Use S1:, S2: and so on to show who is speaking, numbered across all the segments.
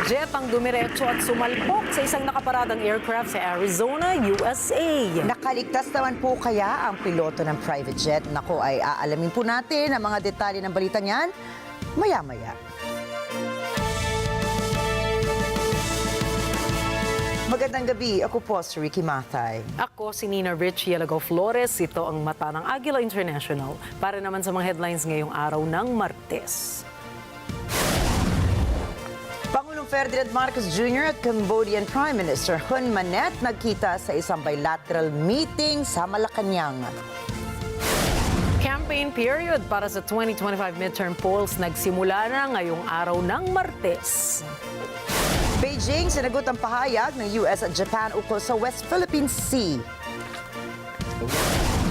S1: jet ang dumiretso at sumalpok sa isang nakaparadang aircraft sa Arizona, USA.
S2: Nakaligtas naman po kaya ang piloto ng private jet? Nako, ay aalamin po natin ang mga detalye ng balita niyan maya-maya. Magandang gabi. Ako po si Ricky Mathay.
S1: Ako si Nina Rich Yalago Flores. Ito ang mata ng Agila International. Para naman sa mga headlines ngayong araw ng Martes.
S2: Pangulong Ferdinand Marcos Jr. at Cambodian Prime Minister Hun Manet nagkita sa isang bilateral meeting sa Malacanang.
S1: Campaign period para sa 2025 midterm polls nagsimula na ngayong araw ng Martes.
S2: Beijing sinagot ang pahayag ng US at Japan ukol sa West Philippine Sea.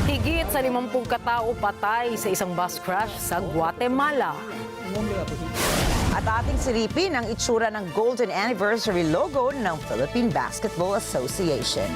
S1: Higit sa 50 katao patay sa isang bus crash sa Guatemala.
S2: At ating silipin ang itsura ng Golden Anniversary logo ng Philippine Basketball Association.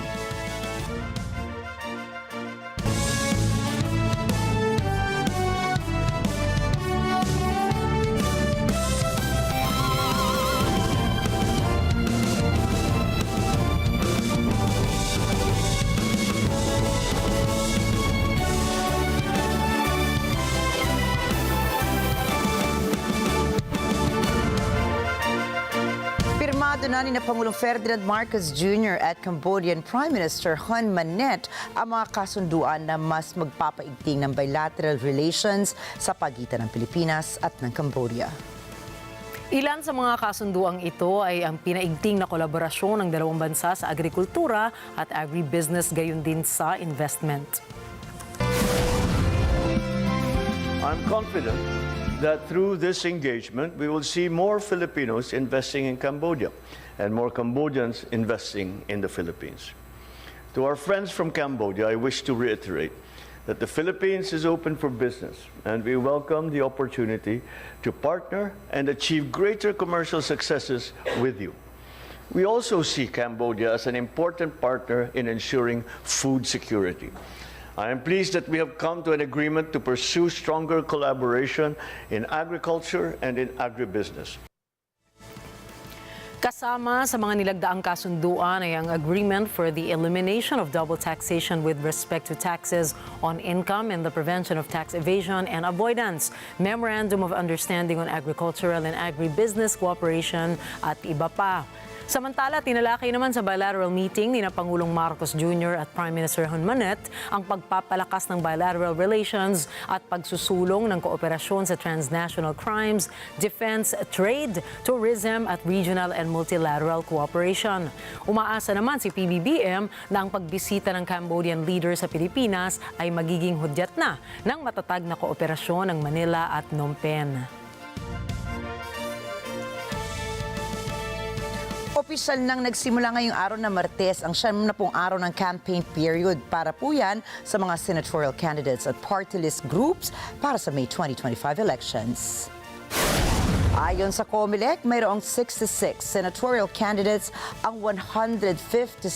S2: Na ni Pangulong Ferdinand Marcos Jr. at Cambodian Prime Minister Hun Manet ang mga kasunduan na mas magpapaigting ng bilateral relations sa pagitan ng Pilipinas at ng Cambodia.
S1: Ilan sa mga kasunduang ito ay ang pinaigting na kolaborasyon ng dalawang bansa sa agrikultura at agribusiness gayon din sa investment.
S3: I'm confident that through this engagement, we will see more Filipinos investing in Cambodia and more Cambodians investing in the Philippines. To our friends from Cambodia, I wish to reiterate that the Philippines is open for business and we welcome the opportunity to partner and achieve greater commercial successes with you. We also see Cambodia as an important partner in ensuring food security. I am pleased that we have come to an agreement to pursue stronger collaboration in agriculture and in agribusiness.
S1: Kasama sa mga nilagdaang kasunduan ay ang agreement for the elimination of double taxation with respect to taxes on income and the prevention of tax evasion and avoidance, Memorandum of Understanding on Agricultural and Agribusiness Cooperation at iba pa. Samantala, tinalakay naman sa bilateral meeting ni Pangulong Marcos Jr. at Prime Minister Hun Manet ang pagpapalakas ng bilateral relations at pagsusulong ng kooperasyon sa transnational crimes, defense, trade, tourism at regional and multilateral cooperation. Umaasa naman si PBBM na ang pagbisita ng Cambodian leader sa Pilipinas ay magiging hudyat na ng matatag na kooperasyon ng Manila at Phnom Penh.
S2: Opisyal nang nagsimula ngayong araw na Martes ang 70 araw ng campaign period para po yan sa mga senatorial candidates at party list groups para sa May 2025 elections. Ayon sa COMELEC, mayroong 66 senatorial candidates ang 156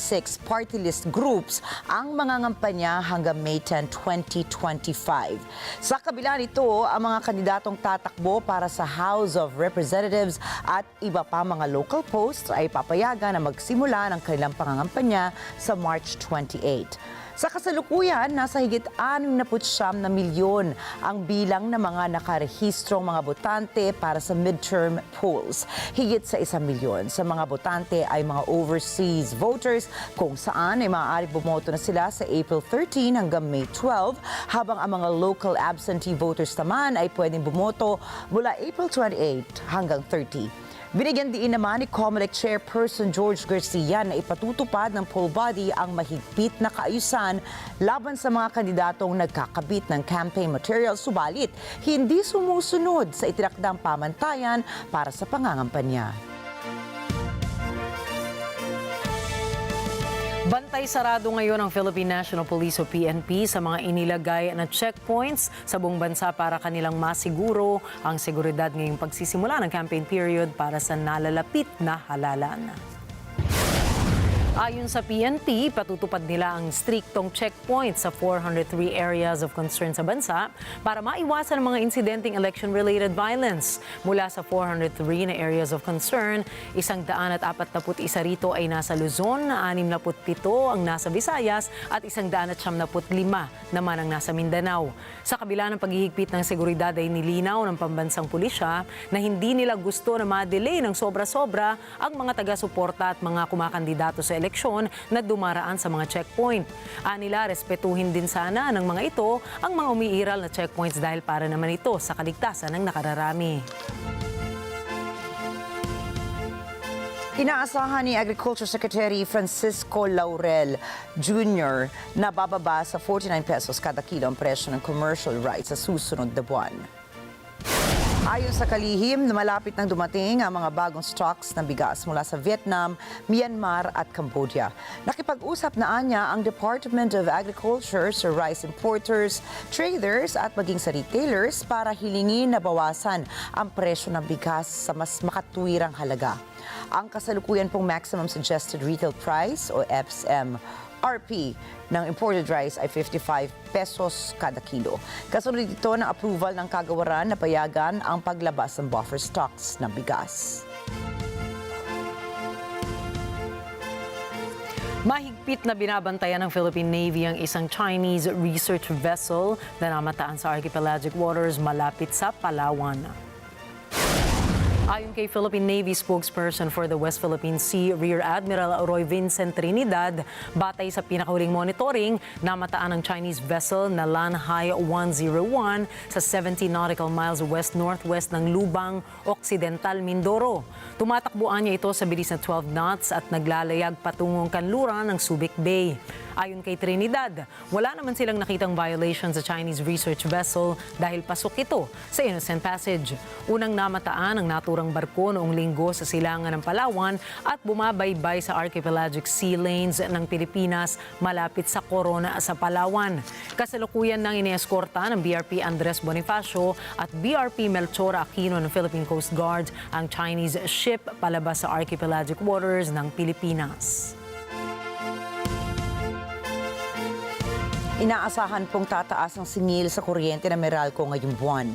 S2: party list groups ang mangangampanya hanggang May 10, 2025. Sa kabila nito, ang mga kandidatong tatakbo para sa House of Representatives at iba pa mga local posts ay papayagan na magsimula ng kanilang pangangampanya sa March 28. Sa kasalukuyan, nasa higit 69 na milyon ang bilang ng mga nakarehistrong mga botante para sa midterm polls. Higit sa 1 milyon sa mga botante ay mga overseas voters kung saan ay maaari bumoto na sila sa April 13 hanggang May 12, habang ang mga local absentee voters naman ay pwedeng bumoto mula April 28 hanggang 30. Binigyan diin naman ni COMELEC Chairperson George Garcia na ipatutupad ng poll body ang mahigpit na kaayusan laban sa mga kandidatong nagkakabit ng campaign material, subalit hindi sumusunod sa itinakdang pamantayan para sa pangangampanya.
S1: Bantay sarado ngayon ang Philippine National Police o PNP sa mga inilagay na checkpoints sa buong bansa para kanilang masiguro ang seguridad ngayong pagsisimula ng campaign period para sa nalalapit na halalan. Ayon sa PNP, patutupad nila ang striktong checkpoint sa 403 areas of concern sa bansa para maiwasan ang mga insidenteng election-related violence. Mula sa 403 na areas of concern, 141 rito ay nasa Luzon, 67 ang nasa Visayas at 195 naman ang nasa Mindanao. Sa kabila ng paghihigpit ng seguridad ay nilinaw ng pambansang pulisya na hindi nila gusto na ma-delay ng sobra-sobra ang mga taga-suporta at mga kumakandidato sa eleksyon na dumaraan sa mga checkpoint. Anila, respetuhin din sana ng mga ito ang mga umiiral na checkpoints dahil para naman ito sa kaligtasan ng nakararami.
S2: Inaasahan ni Agriculture Secretary Francisco Laurel Jr. na bababa sa 49 pesos kada kilo ang presyo ng commercial rice sa susunod na buwan. Ayon sa kalihim, malapit nang dumating ang mga bagong stocks ng bigas mula sa Vietnam, Myanmar at Cambodia. Nakipag-usap na anya ang Department of Agriculture sa rice importers, traders at maging sa retailers para hilingin na bawasan ang presyo ng bigas sa mas makatuwirang halaga. Ang kasalukuyan pong maximum suggested retail price o MSRP ng imported rice ay 55 pesos kada kilo. Kasunod ito ng approval ng kagawaran na payagan ang paglabas ng buffer stocks ng bigas.
S1: Mahigpit na binabantayan ng Philippine Navy ang isang Chinese research vessel na namataan sa archipelagic waters malapit sa Palawan. Ayon kay Philippine Navy spokesperson for the West Philippine Sea, Rear Admiral Roy Vincent Trinidad, batay sa pinakahuling monitoring, namataan ang Chinese vessel na Lanhai 101 sa 70 nautical miles west-northwest ng Lubang, Occidental, Mindoro. Tumatakbuhan niya ito sa bilis na 12 knots at naglalayag patungong kanluran ng Subic Bay. Ayon kay Trinidad, wala naman silang nakitang violation sa Chinese research vessel dahil pasok ito sa Innocent Passage. Unang namataan ang naturang barko noong Linggo sa silangan ng Palawan at bumabaybay sa archipelagic sea lanes ng Pilipinas malapit sa Corona sa Palawan. Kasalukuyan nang inieskorta ng BRP Andres Bonifacio at BRP Melchor Aquino ng Philippine Coast Guard ang Chinese ship palabas sa archipelagic waters ng Pilipinas.
S2: Inaasahan pong tataas ang singil sa kuryente ng Meralco ngayong buwan.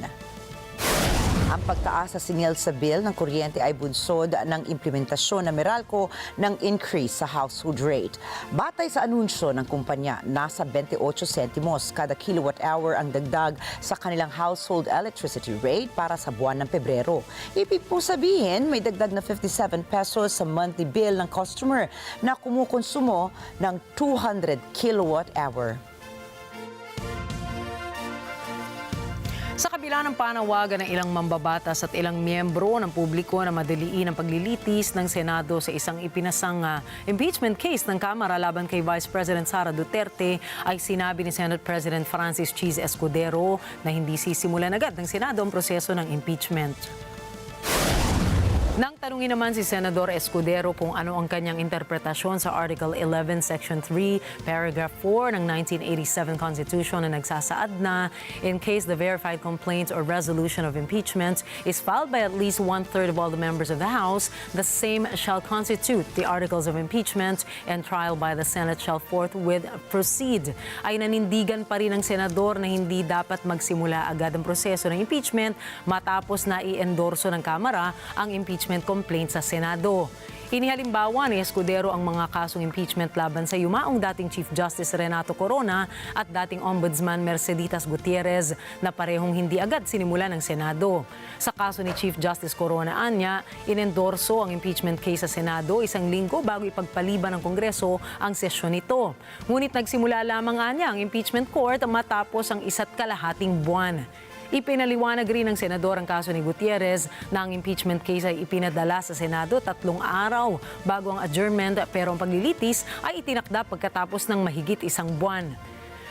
S2: Ang pagtaas sa singil sa bill ng kuryente ay bunsod ng implementasyon ng Meralco ng increase sa household rate. Batay sa anunsyo ng kumpanya, nasa 28 sentimos kada kilowatt-hour ang dagdag sa kanilang household electricity rate para sa buwan ng Pebrero. Ibig pong sabihin, may dagdag na 57 pesos sa monthly bill ng customer na kumukonsumo ng 200 kilowatt-hour.
S1: Sa kabila ng panawagan ng ilang mambabatas at ilang miyembro ng publiko na madaliin ang paglilitis ng Senado sa isang ipinasang impeachment case ng Kamara laban kay Vice President Sara Duterte, ay sinabi ni Senate President Francis Cheese Escudero na hindi sisimulan agad ng Senado ang proseso ng impeachment. Nang tanungin naman si Senador Escudero kung ano ang kanyang interpretasyon sa Article 11, Section 3, Paragraph 4 ng 1987 Constitution na nagsasaad na in case the verified complaint or resolution of impeachment is filed by at least one-third of all the members of the House, the same shall constitute the articles of impeachment and trial by the Senate shall forthwith proceed. Ay nanindigan pa rin ng Senador na hindi dapat magsimula agad ang proseso ng impeachment matapos na i-endorso ng Kamara ang impeachment complaint sa Senado. Inihalimbawa ni Escudero ang mga kasong impeachment laban sa yumaong dating Chief Justice Renato Corona at dating Ombudsman Merceditas Gutierrez na parehong hindi agad sinimula ng Senado. Sa kaso ni Chief Justice Corona anya, inendorso ang impeachment case sa Senado isang linggo bago ipagpaliban ng Kongreso ang sesyon nito. Ngunit nagsimula lamang anya ang impeachment court matapos ang 1.5 buwan. Ipinaliwanag rin ng Senador ang kaso ni Gutierrez na ang impeachment case ay ipinadala sa Senado 3 araw bago ang adjournment pero ang paglilitis ay itinakda pagkatapos ng mahigit 1 buwan.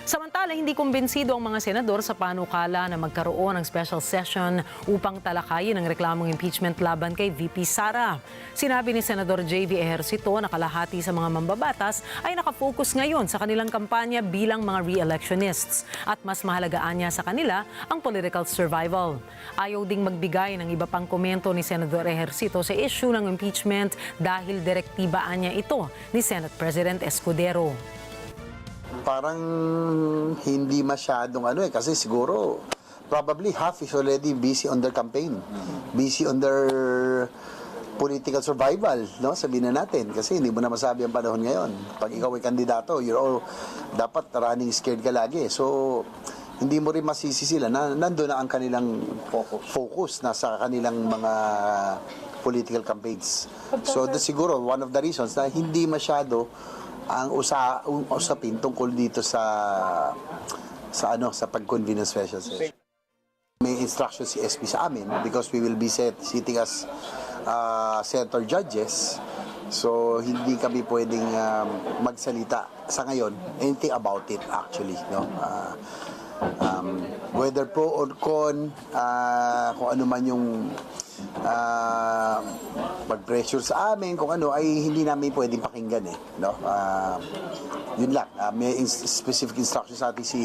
S1: Samantala, hindi kumbinsido ang mga senador sa panukala na magkaroon ng special session upang talakayin ang reklamong impeachment laban kay VP Sara. Sinabi ni Senador J.V. Ejercito na kalahati sa mga mambabatas ay nakafocus ngayon sa kanilang kampanya bilang mga re-electionists at mas mahalagaan niya sa kanila ang political survival. Ayaw ding magbigay ng iba pang komento ni Senador Ejercito sa issue ng impeachment dahil direktibaan niya ito ni Senate President Escudero.
S4: Parang hindi masyadong kasi siguro probably half is already busy on their campaign, busy on their political survival, no? Sabihin na natin kasi hindi mo na masabi ang panahon ngayon. Pag ikaw ay kandidato, dapat running scared ka lagi. So hindi mo rin masisi sila na nandoon na ang kanilang focus nasa kanilang mga political campaigns. So siguro one of the reasons na hindi masyado ang usapin tungkol dito sa pag-convene ng special session. May instruction si SP sa amin because we will be sitting as senator judges. So hindi kami pwedeng magsalita sa ngayon anything about it actually, no. Whether pro or con, kung ano man yung mag-pressure sa amin, kung ano, ay hindi namin pwedeng pakinggan no? Yun lang, may specific instructions sa atin si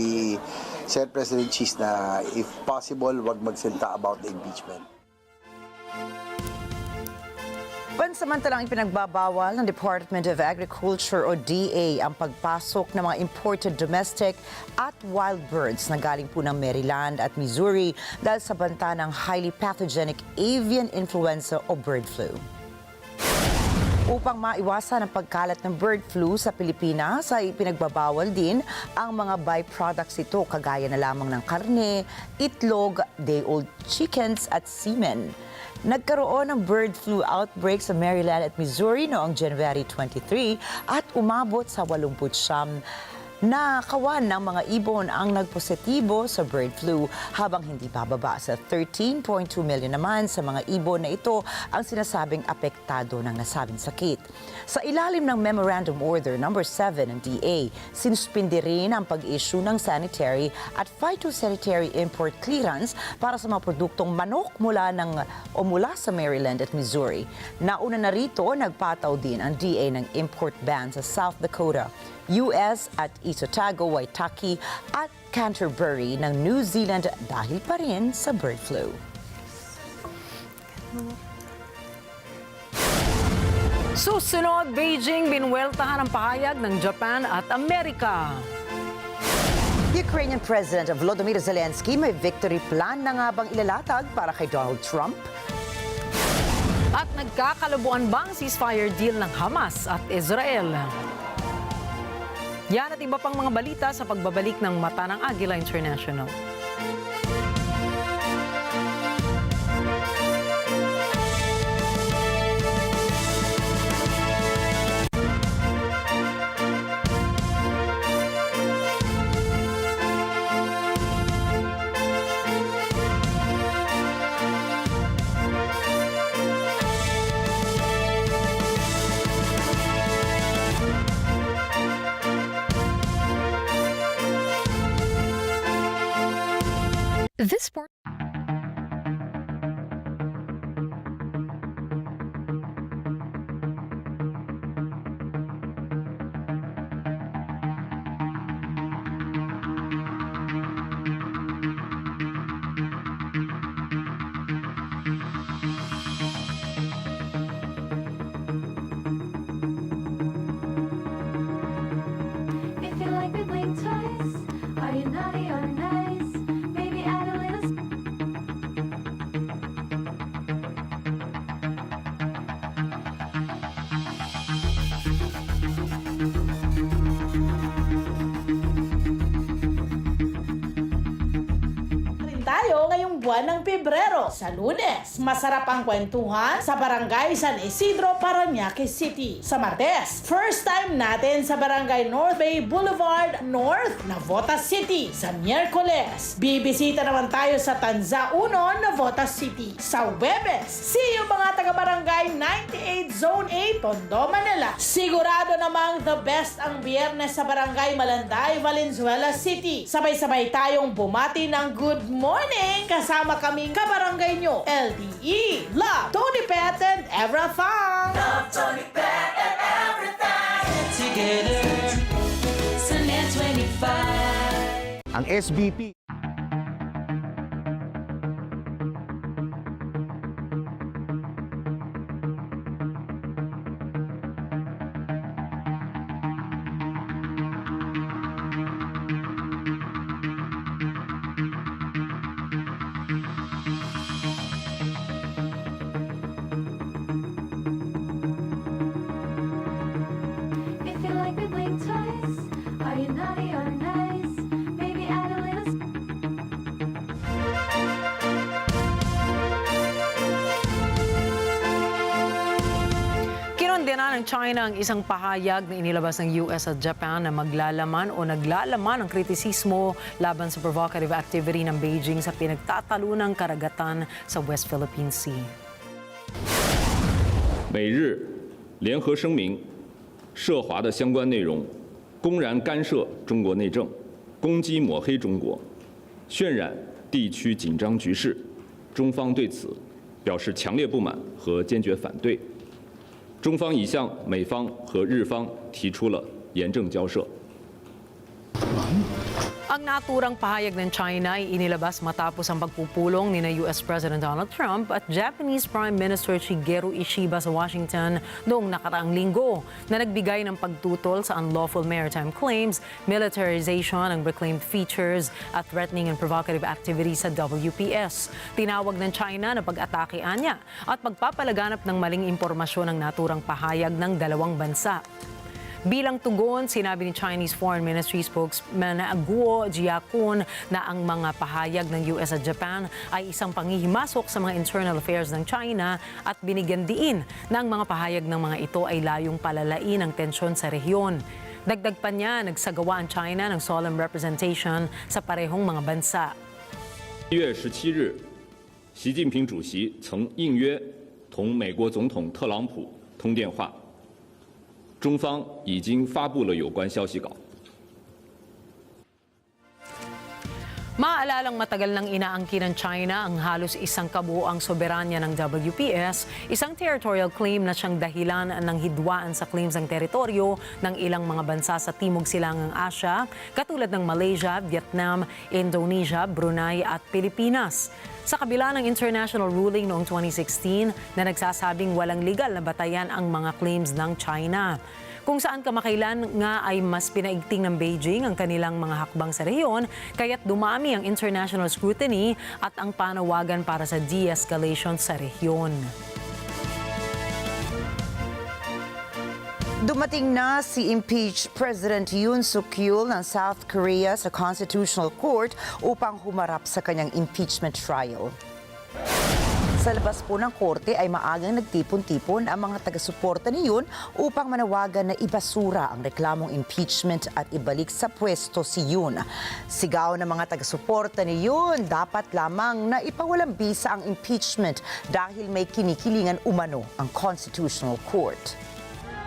S4: Senate President Cheese na if possible, wag magsalita about the impeachment.
S2: Pansamantalang ipinagbabawal ng Department of Agriculture o DA ang pagpasok ng mga imported domestic at wild birds na galing po ng Maryland at Missouri dahil sa banta ng highly pathogenic avian influenza o bird flu. Upang maiwasan ang pagkalat ng bird flu sa Pilipinas ay ipinagbabawal din ang mga byproducts ito kagaya na lamang ng karne, itlog, day-old chickens at semen. Nagkaroon ng bird flu outbreak sa Maryland at Missouri noong January 23 at umabot sa 89 na kawan ng mga ibon ang nagpositibo sa bird flu habang hindi bababa sa 13.2 million naman sa mga ibon na ito ang sinasabing apektado ng nasabing sakit. Sa ilalim ng Memorandum Order No. 7 ng DA, sinuspindi rin ang pag-issue ng sanitary at phytosanitary import clearance para sa mga produktong manok mula sa Maryland at Missouri. Nauna na rito, nagpataw din ang DA ng import ban sa South Dakota, US at East Otago, Waitaki at Canterbury ng New Zealand dahil pa rin sa bird flu.
S1: Susunod, Beijing binweltahan ang pahayag ng Japan at Amerika.
S2: Ukrainian President Volodymyr Zelensky may victory plan na nga bang ilalatag para kay Donald Trump?
S1: At nagkakalabuan bang ceasefire deal ng Hamas at Israel? Yan at iba pang mga balita sa pagbabalik ng Mata ng Agila International.
S5: This sport.
S6: If you like me, blink twice. Are you naughty or nice? Maybe add a little. ika-2 ng Pebrero sa Lunes. Masarap ang kwentuhan sa Barangay San Isidro, Parañaque City. Sa Martes, first time natin sa Barangay North Bay Boulevard North, Navotas City. Sa Miyerkules, bibisita naman tayo sa Tanza 1, Navotas City. Sa Huwebes, see you mga taga-Barangay 98 Zone 8, Tondo, Manila. Sigurado namang the best ang Biyernes sa Barangay Malanday, Valenzuela City. Sabay-sabay tayong bumati ng good morning kasama kaming kabarangay nyo, LDE, Love, Tony Pet and everything.
S7: Love, Tony Pet and everything. Together sa NET25.
S8: Ang SBP.
S9: If you like me, blink twice. Are you naughty or nice? Maybe add a little.
S1: Kinondena ng China ang isang pahayag na inilabas ng US at Japan na maglalaman o naglalaman ng kritisismo laban sa provocative activity ng Beijing sa pinagtatalunang karagatan sa West Philippine Sea.
S10: 美日联合声明涉华的相关内容，公然干涉中国内政，攻击抹黑中国，渲染地区紧张局势，中方对此表示强烈不满和坚决反对。中方已向美方和日方提出了严正交涉。
S1: Ang naturang pahayag ng China ay inilabas matapos ang pagpupulong ni US President Donald Trump at Japanese Prime Minister Shigeru Ishiba sa Washington noong nakaraang linggo na nagbigay ng pagtutol sa unlawful maritime claims, militarization ng reclaimed features at threatening and provocative activities sa WPS. Tinawag ng China na pag-atakean niya at pagpapalaganap ng maling impormasyon ng naturang pahayag ng dalawang bansa. Bilang tugon, sinabi ni Chinese Foreign Ministry spokesman Guo Jiakun na ang mga pahayag ng US at Japan ay isang panghihimasok sa mga internal affairs ng China at binigyan diin na ang mga pahayag ng mga ito ay layong palalain ang tensyon sa rehiyon. Dagdag pa niya, nagsagawa ang China ng solemn representation sa parehong mga bansa.
S10: 1月17日，习近平主席曾应约同美国总统特朗普通电话。 中方已经发布了有关消息稿。
S1: Maalalang matagal nang inaangkin ng China ang halos isang kabuoang soberanya ng WPS, isang territorial claim na siyang dahilan ng hidwaan sa claims ng teritoryo ng ilang mga bansa sa Timog Silangang Asya, katulad ng Malaysia, Vietnam, Indonesia, Brunei at Pilipinas. Sa kabila ng international ruling noong 2016 na nagsasabing walang legal na batayan ang mga claims ng China. Kung saan kamakailan nga ay mas pinaigting ng Beijing ang kanilang mga hakbang sa rehiyon, kaya't dumami ang international scrutiny at ang panawagan para sa de-escalation sa rehiyon.
S2: Dumating na si impeached President Yoon Suk-yeol ng South Korea sa Constitutional Court upang humarap sa kanyang impeachment trial. Sa labas po ng korte ay maagang nagtipon-tipon ang mga taga-suporta ni Yoon upang manawagan na ibasura ang reklamong impeachment at ibalik sa pwesto si Yoon. Sigaw ng mga taga-suporta ni Yoon, dapat lamang na ipawalang bisa ang impeachment dahil may kinikilingan umano ang Constitutional Court.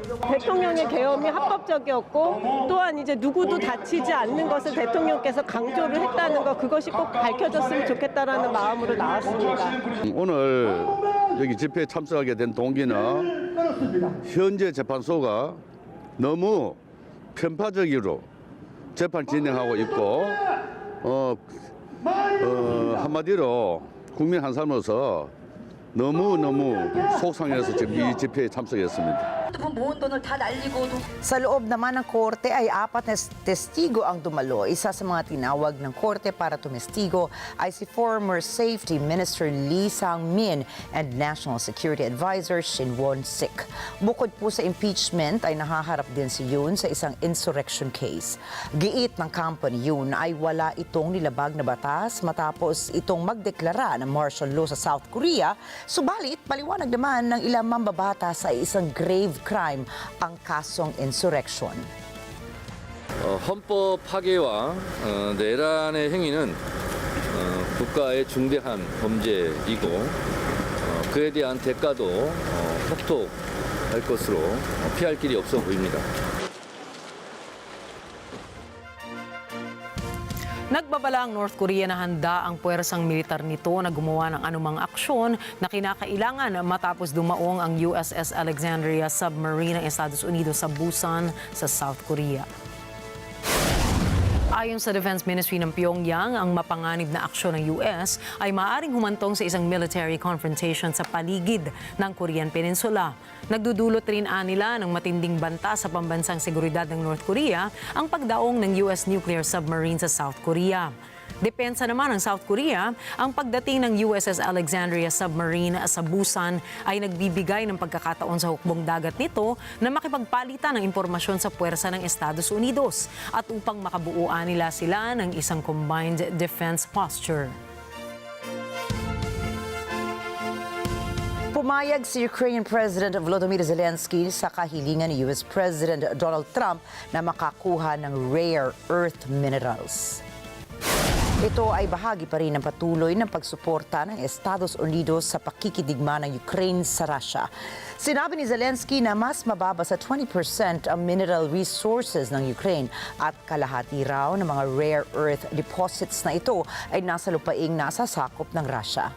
S11: 대통령의 계엄이 합법적이었고 또한 이제 누구도 다치지 않는 것을 대통령께서 강조를 했다는 것 그것이 꼭 밝혀졌으면 좋겠다라는 마음으로 나왔습니다.
S12: 오늘 여기 집회에 참석하게 된 동기는 현재 재판소가 너무 편파적으로 재판 진행하고 있고 한마디로 국민 한 사람으로서 너무너무 속상해서 지금 이 집회에 참석했습니다.
S2: Sa loob naman ng korte ay 4 na testigo ang dumalo. Isa sa mga tinawag ng korte para tumestigo ay si former Safety Minister Lee Sang-min and National Security Advisor Shin Won-sik. Bukod po sa impeachment ay nahaharap din si Yoon sa isang insurrection case. Giit ng kampo ni Yoon ay wala itong nilabag na batas matapos itong magdeklara ng martial law sa South Korea. Subalit, paliwanag naman ng ilang mambabatas ay isang grave crime ang kasong insurrection.
S10: 헌법 파괴와 내란의 행위는 국가의 중대한 범죄이고 그에 대한 대가도 톡톡할 것으로 피할 길이 없어 보입니다.
S1: Nagbabala ang North Korea na handa ang puwersang militar nito na gumawa ng anumang aksyon na kinakailangan matapos dumaong ang USS Alexandria submarine ng Estados Unidos sa Busan sa South Korea. Ayon sa Defense Ministry ng Pyongyang, ang mapanganib na aksyon ng US ay maaaring humantong sa isang military confrontation sa paligid ng Korean Peninsula. Nagdudulot rin nila ng matinding banta sa pambansang seguridad ng North Korea ang pagdaong ng US nuclear submarine sa South Korea. Depensa naman ng South Korea, ang pagdating ng USS Alexandria submarine sa Busan ay nagbibigay ng pagkakataon sa hukbong dagat nito na makipagpalitan ng impormasyon sa puwersa ng Estados Unidos at upang makabuuan nila sila ng isang combined defense posture.
S2: Pumayag si Ukrainian President Volodymyr Zelensky sa kahilingan ni US President Donald Trump na makakuha ng rare earth minerals. Ito ay bahagi pa rin ng patuloy ng pagsuporta ng Estados Unidos sa pakikidigma ng Ukraine sa Russia. Sinabi ni Zelensky na mas mababa sa 20% ang mineral resources ng Ukraine at kalahati raw ng mga rare earth deposits na ito ay nasa lupaing nasasakop ng Russia.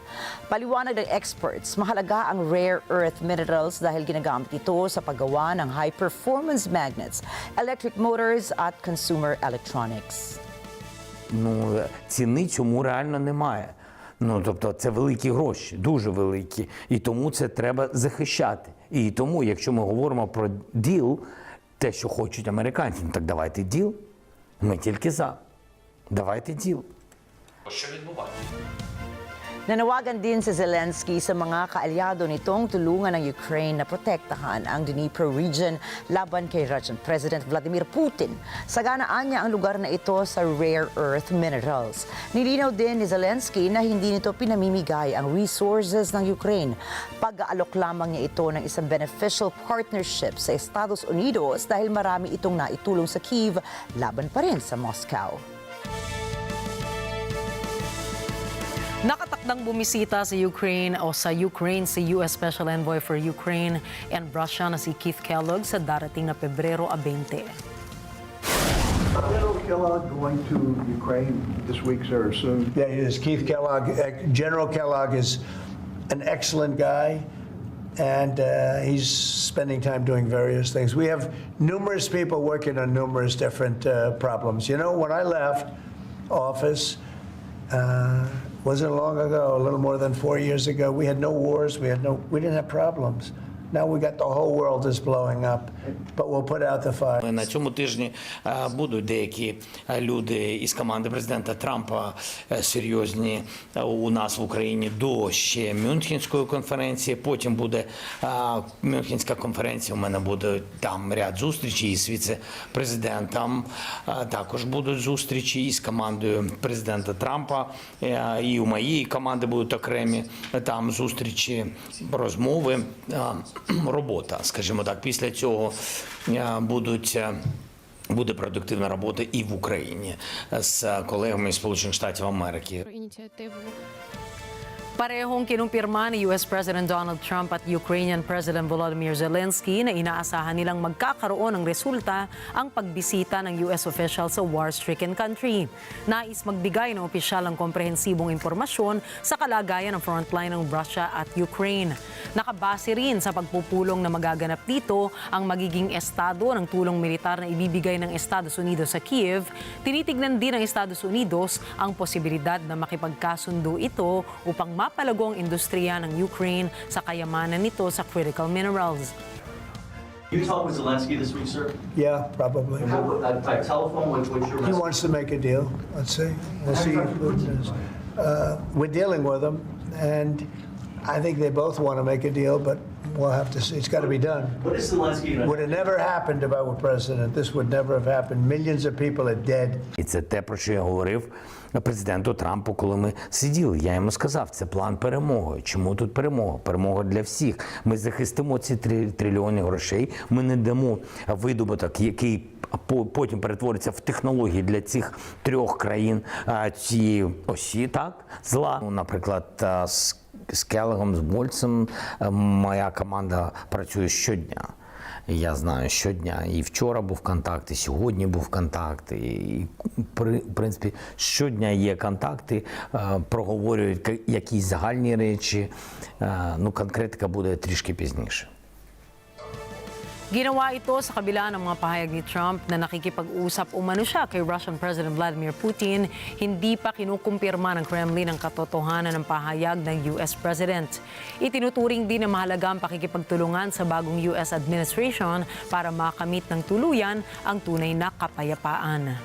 S2: Paliwanag ng experts, mahalaga ang rare earth minerals dahil ginagamit ito sa paggawa ng high-performance magnets, electric motors at consumer electronics.
S13: Ціни цьому реально немає. Тобто це великі гроші, дуже великі. І тому це треба захищати. І тому, якщо ми говоримо про діл, те, що хочуть американці, так давайте діл. Ми тільки за. Давайте діл.
S10: Що відбувається?
S2: Nanawagan din si Zelensky sa mga kaalyado nitong tulungan ng Ukraine na protektahan ang Dnipro region laban kay Russian President Vladimir Putin. Saganaan niya ang lugar na ito sa rare earth minerals. Nilinaw din ni Zelensky na hindi nito pinamimigay ang resources ng Ukraine. Pag-aalok lamang niya ito ng isang beneficial partnership sa Estados Unidos dahil marami itong naitulong sa Kyiv laban pa rin sa Moscow.
S1: Nakatakdang bumisita sa Ukraine si US Special Envoy for Ukraine and Russia na si Keith Kellogg sa darating na Pebrero 20.
S14: General Kellogg going to Ukraine this week, sir, or soon? Yeah, it is Keith Kellogg. General Kellogg is an excellent guy, and he's spending time doing various things. We have numerous people working on numerous different problems. You know, when I left office, wasn't long ago, a little more than 4 years ago, we had no wars, we didn't have problems. Now we got the whole world is blowing up, but we'll put out the fire.
S13: На цьому тижні будуть деякі люди із команди президента Трампа серйозні у нас в Україні до ще Мюнхенської конференції. Потім буде Мюнхенська конференція, у мене буде там ряд зустрічей із віце-президентом. Також будуть зустрічі із командою президента Трампа. І у моїй команди будуть окремі там зустрічі, розмови. Робота, скажімо так, після цього буде продуктивна робота і в Україні з колегами з Сполучених Штатів Америки.
S1: Parehong kinumpirma ni US President Donald Trump at Ukrainian President Volodymyr Zelensky na inaasahan nilang magkakaroon ng resulta ang pagbisita ng US official sa war-stricken country. Nais magbigay ng opisyal ang komprehensibong impormasyon sa kalagayan ng frontline ng Russia at Ukraine. Nakabase rin sa pagpupulong na magaganap dito ang magiging estado ng tulong militar na ibibigay ng Estados Unidos sa Kyiv. Tinitignan din ng Estados Unidos ang posibilidad na makipagkasundo ito upang mapalago ang industriya ng Ukraine sa kayamanan nito sa critical minerals.
S15: You talked with Zelensky this week, sir?
S14: Yeah, probably.
S15: By telephone, what's your
S14: He
S15: message?
S14: wants to make a deal. Let's see. We'll see. We're dealing with him, and I think they both want to make a deal, but we'll have to see. It's got to be done.
S15: What is Zelensky going to
S14: Would have never happened if I were president. This would never have happened. Millions of people are dead.
S13: І це те, про що я говорив президенту Трампу, коли ми сиділи. Я йому сказав, це план перемоги. Чому тут перемога? Перемога для всіх. Ми захистимо ці трильйони грошей, ми не дамо видобуток, який потім перетвориться в технології для цих трьох країн цієї осі, так, зла. Наприклад, з Келлогом, з Больцем моя команда працює щодня. Я знаю, щодня. І вчора був контакт, і сьогодні був контакт. І, в принципі, щодня є контакти, проговорюють якісь загальні речі. Ну, конкретика буде трішки пізніше.
S1: Ginawa ito sa kabila ng mga pahayag ni Trump na nakikipag-usap umano siya kay Russian President Vladimir Putin. Hindi pa kinukumpirma ng Kremlin ang katotohanan ng pahayag ng US President. Itinuturing din na mahalaga ang pakikipagtulungan sa bagong US administration para makamit ng tuluyan ang tunay na kapayapaan.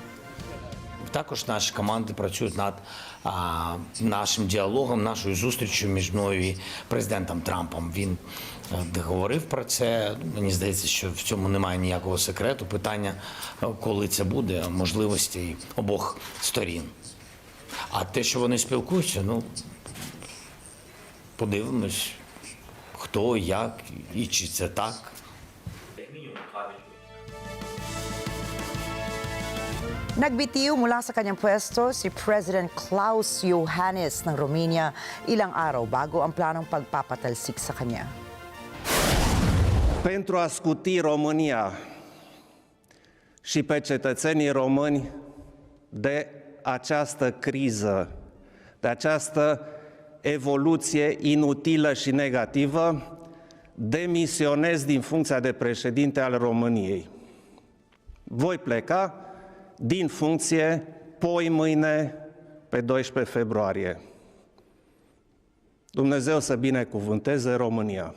S13: Також наші команди працюють над нашим діалогом, нашою зустрічю між мною і президентом Трампом. Він говорив про це. Мені здається, що в цьому немає ніякого секрету. Питання, коли це буде, можливості обох сторін. А те, що вони спілкуються, ну, подивимось, хто, як і чи це так.
S2: Nagbitiw mula sa kanyang pwesto si President Klaus Iohannis ng Romania ilang araw bago ang planong pagpapatalsik sa kanya.
S16: Pentru a scuti România și pe cetățenii români de această criză, de această evoluție inutilă și negativă, demisionez din funcția de președinte al României. Voi pleca din funcție mâine pe 12 februarie. Dumnezeu să binecuvânteze România.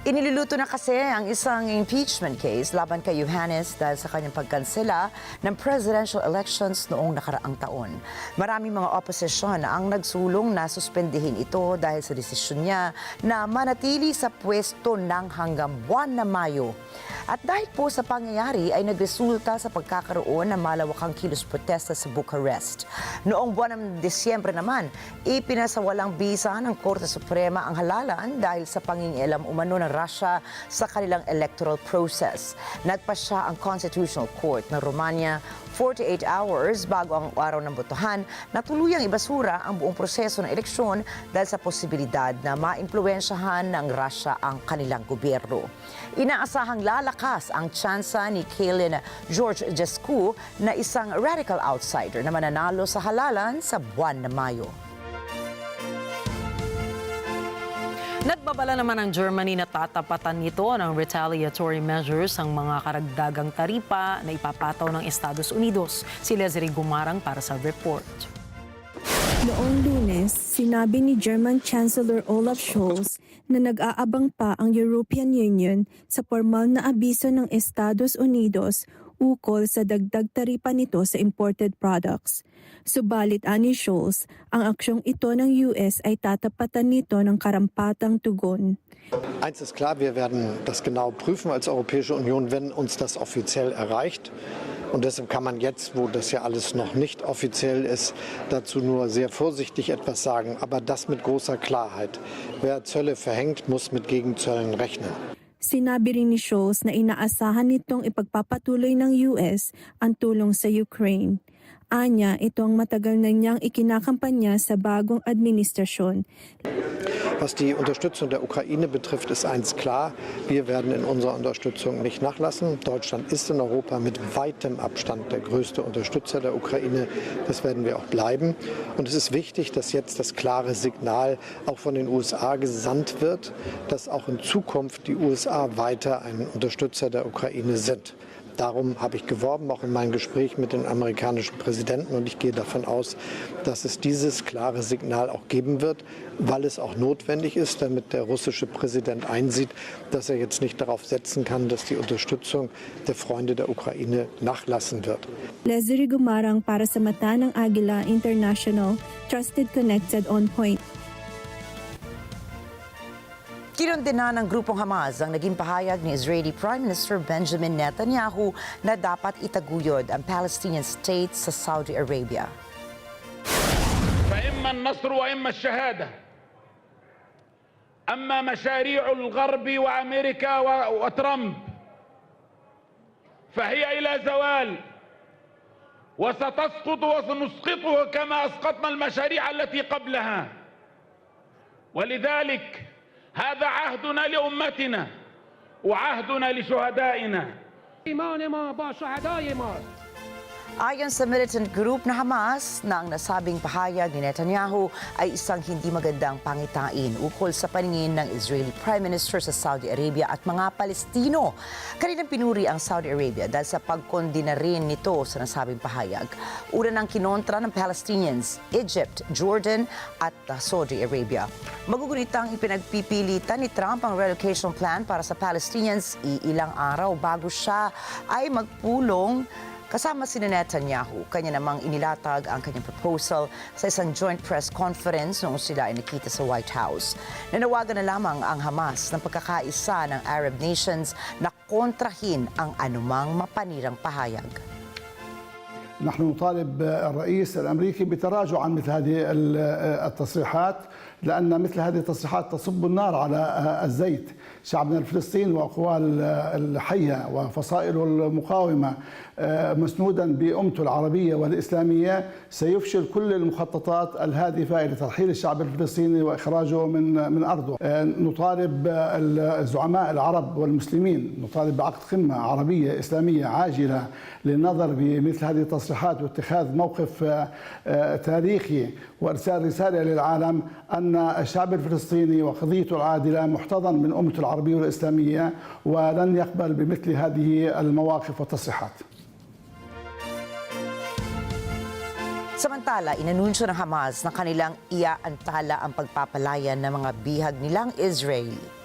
S2: Iniluluto na kasi ang isang impeachment case laban kay Iohannis dahil sa kanyang pagkansela ng presidential elections noong nakaraang taon. Maraming mga oposisyon ang nagsulong na suspendihin ito dahil sa desisyon niya na manatili sa pwesto ng hanggang buwan na Mayo. At dahil po sa pangyayari ay nagresulta sa pagkakaroon ng malawakang kilos protesta sa Bucharest. Noong buwan ng Disyembre naman, ipinasawalang bisa ng Korte Suprema ang halalan dahil sa pangingialam umano ng Russia sa kanilang electoral process. Nagpasya ang Constitutional Court ng Romania 48 hours bago ang araw ng botohan na tuluyang ibasura ang buong proseso ng eleksyon dahil sa posibilidad na maimpluwensyahan ng Russia ang kanilang gobyerno. Inaasahang lalakas ang tsansa ni Kailan Georgescu na isang radical outsider na mananalo sa halalan sa buwan na Mayo.
S1: Nagbabala naman ang Germany na tatapatan nito ng retaliatory measures ang mga karagdagang taripa na ipapataw ng Estados Unidos. Si Leslie Gumarang para sa report.
S17: Noong Lunes, sinabi ni German Chancellor Olaf Scholz na nag-aabang pa ang European Union sa formal na abiso ng Estados Unidos ukol sa dagdag taripa nito sa imported products. Subalit ani Scholz, ang aksyong ito ng US ay tatapatan nito ng karampatang tugon.
S18: Eins ist klar, wir werden das genau prüfen als Europäische Union, wenn uns das offiziell erreicht. Und deshalb kann man jetzt, wo das ja alles noch nicht offiziell ist, dazu nur sehr vorsichtig etwas sagen, aber das mit großer Klarheit. Wer Zölle verhängt, muss mit Gegenzöllen rechnen.
S17: Sinabi rin ni Scholz na inaasahan nitong ipagpapatuloy ng US ang tulong sa Ukraine. Anya, ito ang matagal na niyang ikinakampanya sa bagong administrasyon.
S18: Was die Unterstützung der Ukraine betrifft, ist eins klar. Wir werden in unserer Unterstützung nicht nachlassen. Deutschland ist in Europa mit weitem Abstand der größte Unterstützer der Ukraine. Das werden wir auch bleiben. Und es ist wichtig, dass jetzt das klare Signal auch von den USA gesandt wird, dass auch in Zukunft die USA weiter ein Unterstützer der Ukraine sind. Darum habe ich geworben, auch in meinem Gespräch mit dem amerikanischen Präsidenten. Und ich gehe davon aus, dass es dieses klare Signal auch geben wird, weil es auch notwendig ist, damit der russische Präsident einsieht, dass er jetzt nicht darauf setzen kann, dass die Unterstützung der Freunde der Ukraine nachlassen wird.
S17: Leslie Gumarang para sa mata ng Agila International, trusted, connected, on point.
S2: Kinondena ng grupong Hamas ang naging pahayag ni Israeli Prime Minister Benjamin Netanyahu na dapat itaguyod ang Palestinian state sa Saudi Arabia.
S19: فإما النصر وإما الشهادة. أما مشاريع الغرب وأمريكا وترامب فهي إلى زوال وستسقط وسنسقطها كما أسقطنا المشاريع التي قبلها. ولذلك هذا عهدنا لأمتنا وعهدنا لشهدائنا. إيمان ما با شهداء ما.
S2: Ayon sa militant group na Hamas, na ang nasabing pahayag ni Netanyahu ay isang hindi magandang pangitain ukol sa paningin ng Israeli Prime Minister sa Saudi Arabia at mga Palestino. Kaninang pinuri ang Saudi Arabia dahil sa pagkondena rin nito sa nasabing pahayag. Una ng kinontra ng Palestinians, Egypt, Jordan at Saudi Arabia. Magugulitang ipinagpipilitan ni Trump ang relocation plan para sa Palestinians ilang araw bago siya ay magpulong kasama si Netanyahu. Kanya namang inilatag ang kanyang proposal sa isang joint press conference noong sila ay nakita sa White House. Nanawagan na lamang ang Hamas ng pagkakaisa ng Arab nations na kontrahin ang anumang mapanirang pahayag.
S20: نحن نطالب الرئيس الأمريكي بتراجع عن مثل هذه التصريحات لأن مثل هذه التصريحات تصب النار على الزيت. شعبنا الفلسطيني وأقواه الحية وفصائله المقاومة مسنودا بأمته العربية والإسلامية سيفشل كل المخططات الهادفة إلى ترحيل الشعب الفلسطيني وإخراجه من أرضه. نطالب الزعماء العرب والمسلمين، نطالب بعقد قمة عربية إسلامية عاجلة للنظر بمثل هذه التصريحات واتخاذ موقف تاريخي وإرسال رسالة للعالم أن الشعب الفلسطيني وقضيته العادلة محتضن من أمته العربية والإسلامية ولن يقبل بمثل هذه المواقف والتصريحات.
S2: Samantala, inanunsyo ng Hamas na kanilang iaantala ang pagpapalayan ng mga bihag nilang Israeli.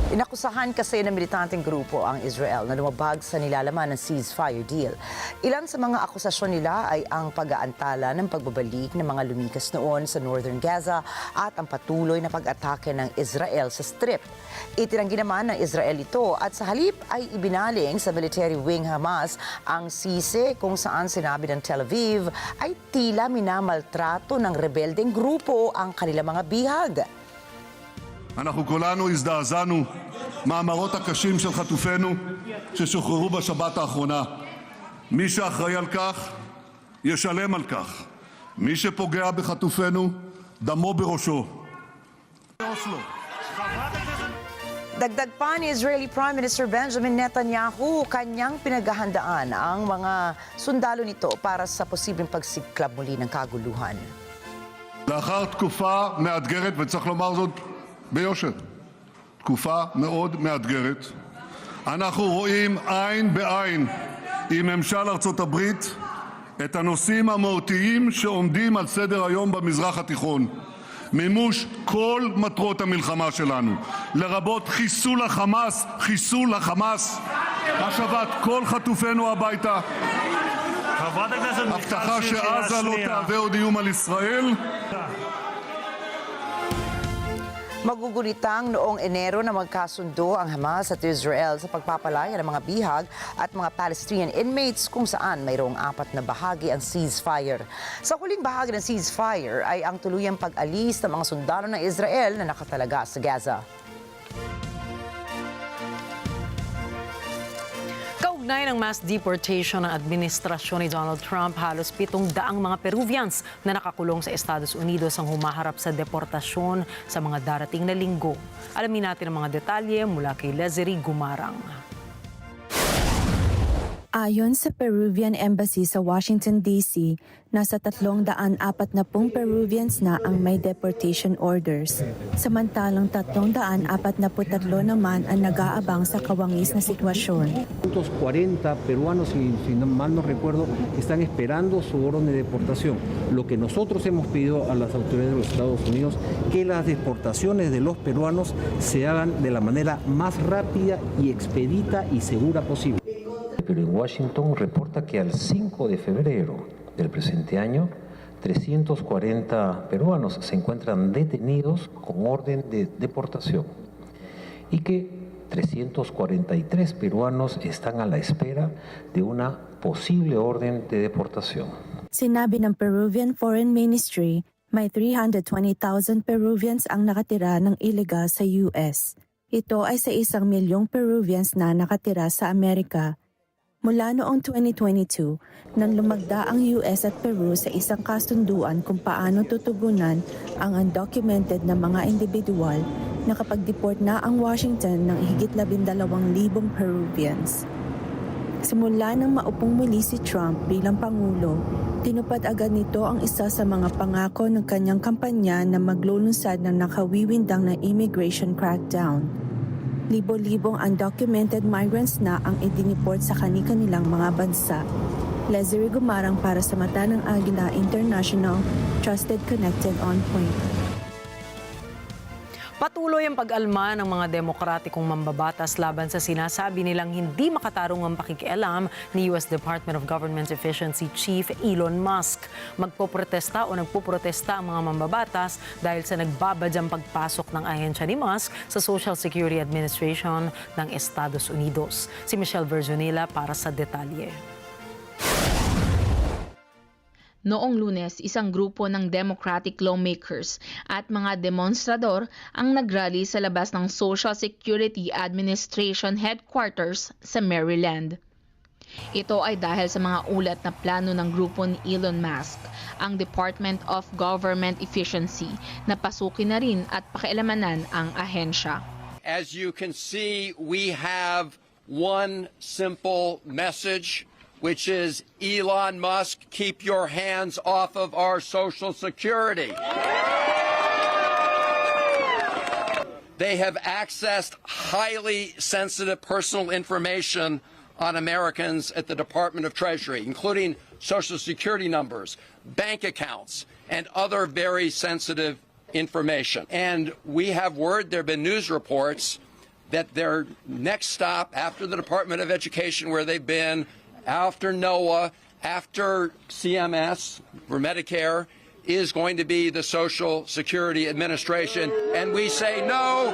S2: Inakusahan kasi ng militanteng grupo ang Israel na lumabag sa nilalaman ng ceasefire deal. Ilan sa mga akusasyon nila ay ang pag-aantala ng pagbabalik ng mga lumikas noon sa Northern Gaza at ang patuloy na pag-atake ng Israel sa Strip. Itinanggi naman ng Israel ito at sa halip ay ibinaling sa military wing Hamas ang sisi kung saan sinabi ng Tel Aviv ay tila minamaltrato ng rebeldeng grupo ang kanilang mga bihag.
S12: אנחנו כולנו הזדעזענו מהמראות הקשים של חטופינו ששוחררו בשבת האחרונה. מי שאחראי על כך ישלם על כך. מי שפוגע בחטופינו דמו בראשו.
S2: Dagdag pa ni Israeli Prime Minister Benjamin Netanyahu, kanyang pinaghahandaan ang mga sundalo nito para sa posibleng pagsiklab muli ng kaguluhan.
S12: לאחר תקופה מאתגרת, וצריך לומר זאת ביושר, תקופה מאוד מאתגרת, אנחנו רואים עין בעין עם ממשל ארצות הברית את הנושאים המהותיים שעומדים על סדר היום במזרח התיכון. מימוש כל מטרות המלחמה שלנו, לרבות חיסול החמאס, השבת כל חטופינו הביתה, הבטחה שעזה לא תהווה עוד איום על ישראל.
S2: Magugulitang noong Enero na magkasundo ang Hamas at Israel sa pagpapalaya ng mga bihag at mga Palestinian inmates kung saan mayroong 4 na bahagi ang ceasefire. Sa huling bahagi ng ceasefire ay ang tuluyang pag-alis ng mga sundalo ng Israel na nakatalaga sa Gaza.
S1: Kaugnay ng mass deportation ng administrasyon ni Donald Trump, halos 700 mga Peruvians na nakakulong sa Estados Unidos ang humaharap sa deportasyon sa mga darating na linggo. Alamin natin ang mga detalye mula kay Leslie Gumarang.
S17: Ayon sa Peruvian Embassy sa Washington, D.C., nasa 340 Peruvians na ang may deportation orders. Samantalang 343 naman ang nag-aabang sa kawangis na sitwasyon.
S21: 40 peruanos, si mal no recuerdo, están esperando su orden de deportación. Lo que nosotros hemos pedido a las autoridades de los Estados Unidos, que las deportaciones de los peruanos se hagan de la manera más rápida y expedita y segura posible.
S22: Pero en Washington reporta que al 5 de febrero del presente año, 340 peruanos se encuentran detenidos con orden de deportación y que 343 peruanos están a la espera de una posible orden de deportación.
S17: Sinabi ng Peruvian Foreign Ministry, may 320,000 Peruvians ang nakatira ng illegal sa US. Ito ay sa 1 milyong Peruvians na nakatira sa Amerika. Mula noong 2022, nang lumagda ang US at Peru sa isang kasunduan kung paano tutugunan ang undocumented na mga individual, nakapag-deport na ang Washington ng higit 12,000 Peruvians. Simula nang maupong muli si Trump bilang Pangulo, tinupad agad nito ang isa sa mga pangako ng kanyang kampanya na maglulunsad ng nakawiwindang na immigration crackdown. Libo-libong undocumented migrants na ang idiniport sa kani-kanilang mga bansa. Leslie Gumarang para sa Mata ng Agila International, Trusted, Connected, On Point.
S1: Patuloy ang pag-alma ng mga demokratikong mambabatas laban sa sinasabi nilang hindi makatarong ang pakikialam ni US Department of Government Efficiency Chief Elon Musk. Magpoprotesta o nagpoprotesta ang mga mambabatas dahil sa nagbabadyang pagpasok ng ahensya ni Musk sa Social Security Administration ng Estados Unidos. Si Michelle Verzonilla para sa detalye.
S23: Noong Lunes, isang grupo ng Democratic lawmakers at mga demonstrador ang nagrally sa labas ng Social Security Administration headquarters sa Maryland. Ito ay dahil sa mga ulat na plano ng grupo ni Elon Musk, ang Department of Government Efficiency, na pasukin na rin at pakialamanan ang ahensya.
S24: As you can see, we have one simple message, which is Elon Musk, keep your hands off of our Social Security. They have accessed highly sensitive personal information on Americans at the Department of Treasury, including Social Security numbers, bank accounts, and other very sensitive information. And we have word, there have been news reports, that their next stop after the Department of Education, where they've been, after NOAA, after CMS for Medicare, is going to be the Social Security Administration. And we say, no,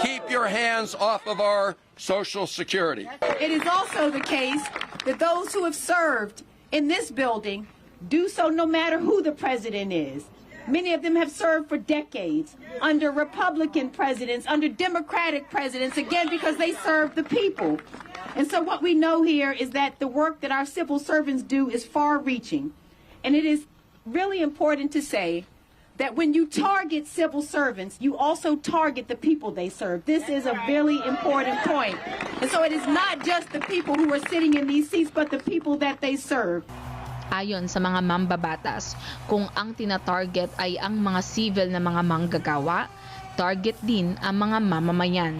S24: keep your hands off of our Social Security.
S25: It is also the case that those who have served in this building do so no matter who the president is. Many of them have served for decades under Republican presidents, under Democratic presidents, again, because they serve the people. And so what we know here is that the work that our civil servants do is far-reaching. And it is really important to say that when you target civil servants, you also target the people they serve. This is a really important point. And so it is not just the people who are sitting in these seats, but the people that they serve.
S23: Ayon sa mga mambabatas, kung ang tinatarget ay ang mga civil na mga manggagawa, target din ang mga mamamayan.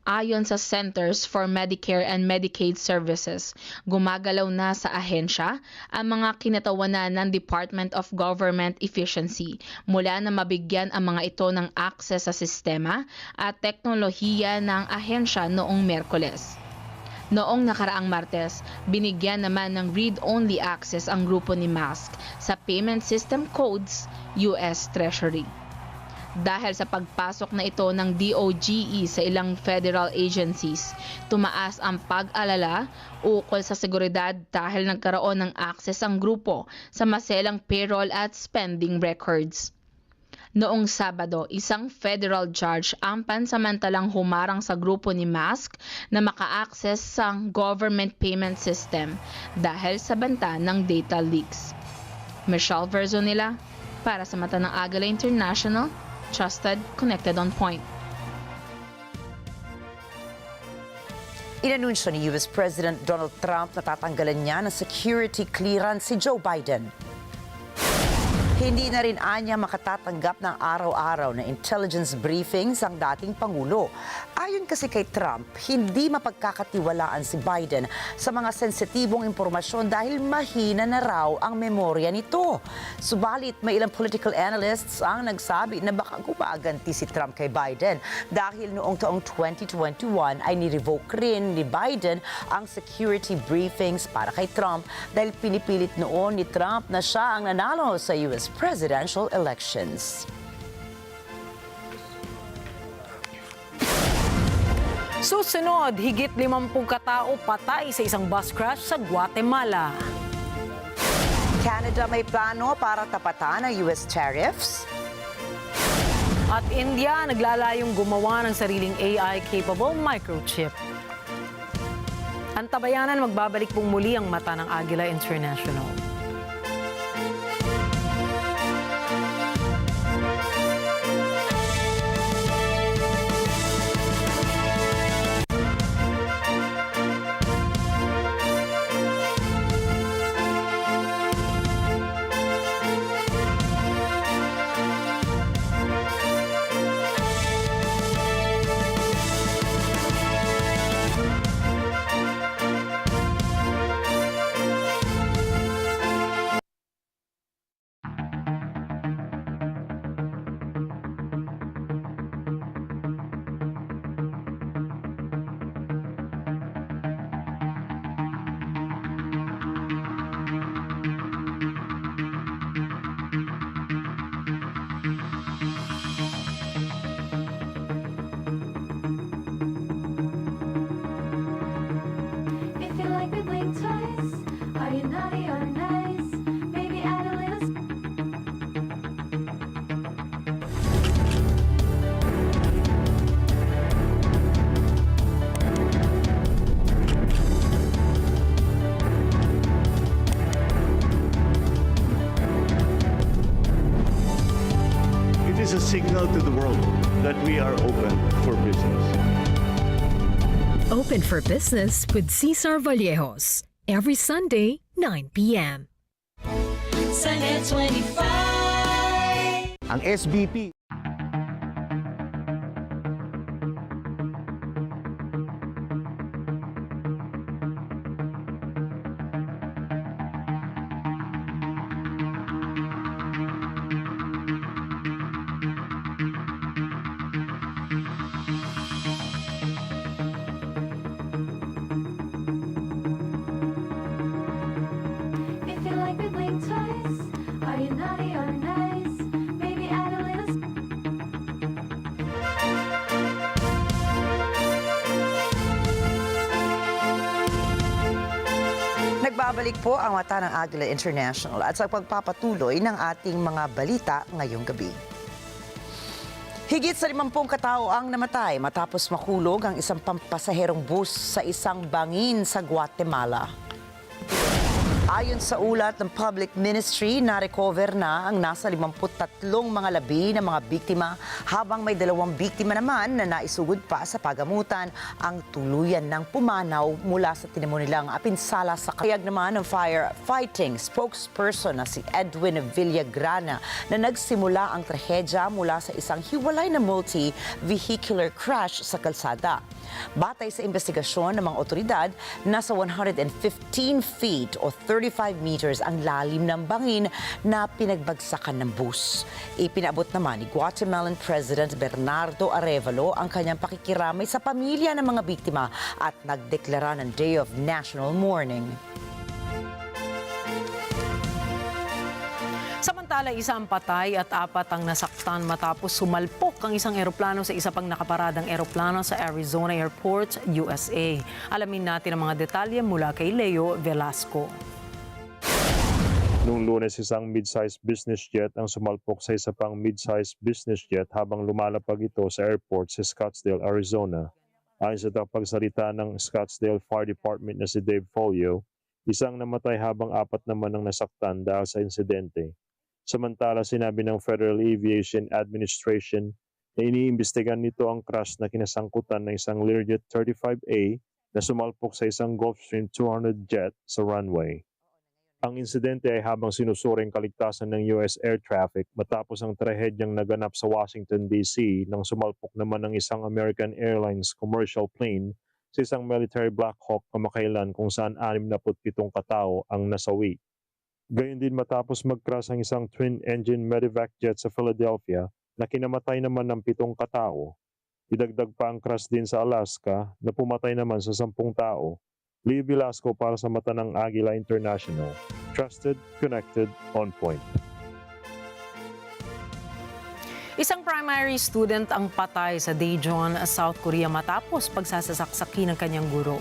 S23: Ayon sa Centers for Medicare and Medicaid Services, gumagalaw na sa ahensya ang mga kinatawanan ng Department of Government Efficiency mula na mabigyan ang mga ito ng access sa sistema at teknolohiya ng ahensya noong Miyerkules. Noong nakaraang Martes, binigyan naman ng read-only access ang grupo ni Musk sa Payment System Codes, US Treasury. Dahil sa pagpasok na ito ng DOGE sa ilang federal agencies, tumaas ang pag-alala ukol sa seguridad dahil nagkaroon ng access ang grupo sa maselang payroll at spending records. Noong Sabado, isang federal judge ang pansamantalang humarang sa grupo ni Musk na maka-access sa government payment system dahil sa banta ng data leaks. Michelle Verzonilla para sa Mata ng Agila International, Trusted, Connected, On Point.
S2: Inanunsyo ni US President Donald Trump na tatanggalan niya ng security clearance si Joe Biden. Hindi na rin anya makatatanggap ng araw-araw na intelligence briefings ang dating Pangulo. Ayon kasi kay Trump, hindi mapagkakatiwalaan si Biden sa mga sensitibong impormasyon dahil mahina na raw ang memorya nito. Subalit, may ilang political analysts ang nagsabi na baka gumaganti si Trump kay Biden dahil noong taong 2021 ay ni-revoke rin ni Biden ang security briefings para kay Trump dahil pinipilit noon ni Trump na siya ang nanalo sa US presidential elections.
S1: Susunod, higit 50 katao patay sa isang bus crash sa Guatemala.
S2: Canada may plano para tapatan ang US tariffs.
S1: At India naglalayong gumawa ng sariling AI-capable microchip. Antabayanan, magbabalik pong muli ang mata ng Agila International.
S3: It is a signal to the world that we are open for business.
S4: Open for Business with Cesar Vallejos. Every Sunday, 9 p.m.
S9: Sa NET25.
S8: Ang SBP.
S9: If you like me blink twice, are you naughty or nice? Maybe add a little.
S2: Nagbabalik po ang mata ng Agila International at sa pagpapatuloy ng ating mga balita ngayong gabi. Higit sa 50 katao ang namatay matapos mahulog ang isang pampasaherong bus sa isang bangin sa Guatemala. Ayon sa ulat ng Public Ministry, na-recover na ang nasa 53 mga labi ng mga biktima habang may 2 biktima naman na naisugod pa sa pagamutan ang tuluyan ng pumanaw mula sa tinamo nilang apinsala sa kayag naman ng firefighting spokesperson na si Edwin Villagrana na nagsimula ang trahedya mula sa isang hiwalay na multi-vehicular crash sa kalsada. Batay sa investigasyon ng mga otoridad, nasa 115 feet o 35 meters ang lalim ng bangin na pinagbagsakan ng bus. Ipinabot naman ni Guatemalan President Bernardo Arevalo ang kanyang pakikiramay sa pamilya ng mga biktima at nagdeklara ng Day of National Mourning.
S1: Samantala, 1 ang patay at 4 ang nasaktan matapos sumalpok ang isang eroplano sa isa pang nakaparadang eroplano sa Arizona Airport, USA. Alamin natin ang mga detalye mula kay Leo Velasco.
S5: Noong Lunes, isang mid-sized business jet ang sumalpok sa isa pang mid-sized business jet habang lumalapag ito sa airport sa Scottsdale, Arizona. Ayon sa tagapagsalita ng Scottsdale Fire Department na si Dave Folio, isang namatay habang 4 naman ang nasaktan dahil sa insidente. Samantala, sinabi ng Federal Aviation Administration na iniimbestigan nito ang crash na kinasangkutan ng isang Learjet 35A na sumalpok sa isang Gulfstream 200 jet sa runway. Ang insidente ay habang sinusuring kaligtasan ng US air traffic matapos ang trahedyang naganap sa Washington, D.C. nang sumalpok naman ng isang American Airlines commercial plane sa isang military Black Hawk kamakailan kung saan 67 katao ang nasawi. Gayon din matapos mag-crash ang isang twin-engine medevac jet sa Philadelphia na kinamatay naman ng 7 katao. Idagdag pa ang crash din sa Alaska na pumatay naman sa 10 tao. Leo Velasco para sa mata ng Agila International. Trusted, connected, on point.
S1: Isang primary student ang patay sa Daejeon, South Korea matapos pagsasasaksakin ng kanyang guro.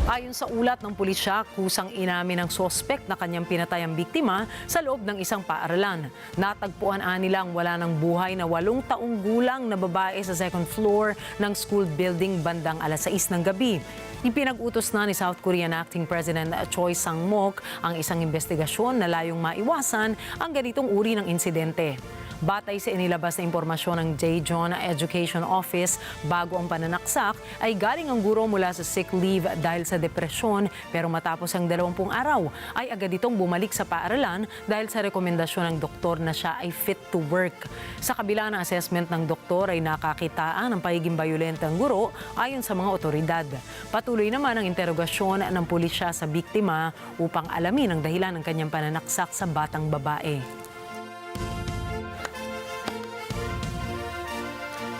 S1: Ayon sa ulat ng pulisya, kusang inamin ng sospek na kanyang pinatay ang biktima sa loob ng isang paaralan. Natagpuan nilang wala ng buhay na 8 taong gulang na babae sa second floor ng school building bandang 6:00 ng gabi. Ipinag-utos na ni South Korean Acting President Choi Sang-mok ang isang investigasyon na layong maiwasan ang ganitong uri ng insidente. Batay sa inilabas na impormasyon ng Daejeon Education Office, bago ang pananaksak ay galing ang guro mula sa sick leave dahil sa depresyon, pero matapos ang 20 araw ay agad itong bumalik sa paaralan dahil sa rekomendasyon ng doktor na siya ay fit to work. Sa kabila ng assessment ng doktor ay nakakitaan ang pagiging bayolentang guro ayon sa mga otoridad. Patuloy naman ang interogasyon ng pulisya sa biktima upang alamin ang dahilan ng kanyang pananaksak sa batang babae.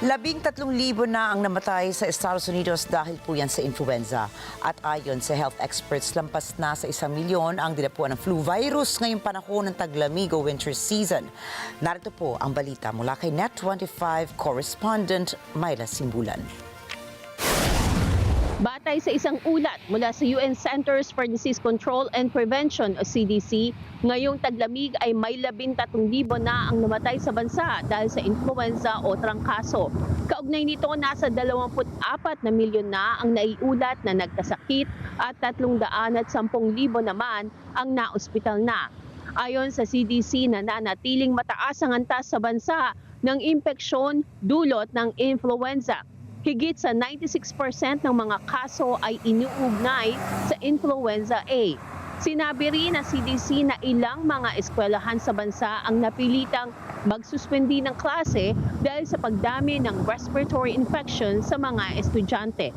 S2: 13,000 na ang namatay sa Estados Unidos dahil po yan sa influenza. At ayon sa health experts, lampas na sa 1 milyon ang dinapuan ng flu virus ngayong panahon ng taglamig o winter season. Narito po ang balita mula kay NET25 correspondent Myla Simbulan.
S6: Batay sa isang ulat mula sa UN Centers for Disease Control and Prevention o CDC, ngayong taglamig ay may 13,000 na ang namatay sa bansa dahil sa influenza o trangkaso. Kaugnay nito, nasa 24 na milyon na ang naiulat na nagkasakit at 310,000 naman ang naospital na. Ayon sa CDC, nananatiling mataas ang antas sa bansa ng impeksyon dulot ng influenza. Higit sa 96% ng mga kaso ay iniuugnay sa influenza A. Sinabi rin ng CDC na ilang mga eskwelahan sa bansa ang napilitang magsuspendi ng klase dahil sa pagdami ng respiratory infection sa mga estudyante.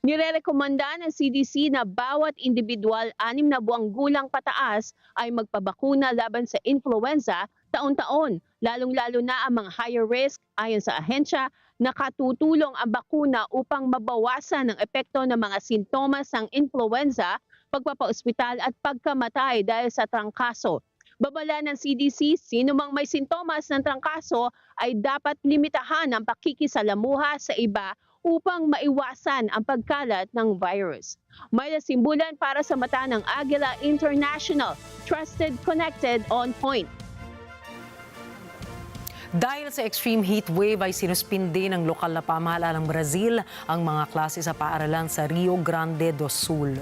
S6: Nirerekomenda ng CDC na bawat individual 6 na buwang gulang pataas ay magpabakuna laban sa influenza taon-taon, lalong-lalo na ang mga higher risk. Ayon sa ahensya, nakatutulong ang bakuna upang mabawasan ang epekto ng mga sintomas ng influenza, pagpapaospital at pagkamatay dahil sa trangkaso. Babala ng CDC, sino mang may sintomas ng trangkaso ay dapat limitahan ang pakikisalamuha sa iba upang maiwasan ang pagkalat ng virus. Myla Simbulan para sa mata ng Agila International. Trusted, connected, on point.
S1: Dahil sa extreme heat wave ay sinuspindi ng lokal na pamahalaan ng Brazil ang mga klase sa paaralan sa Rio Grande do Sul.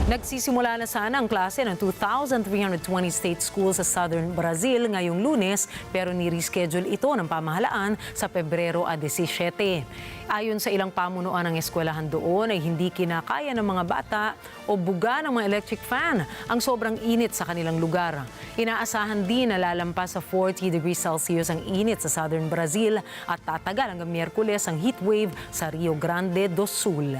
S1: Nagsisimula na sana ang klase ng 2,320 state schools sa southern Brazil ngayong Lunes, pero ni-reschedule ito ng pamahalaan sa Pebrero 17. Ayon sa ilang pamunuan ng eskwelahan doon ay hindi kinakaya ng mga bata o buga ng mga electric fan ang sobrang init sa kanilang lugar. Inaasahan din na lalampas sa 40 degrees Celsius ang init sa southern Brazil at tatagal hanggang Miyerkules ang heat wave sa Rio Grande do Sul.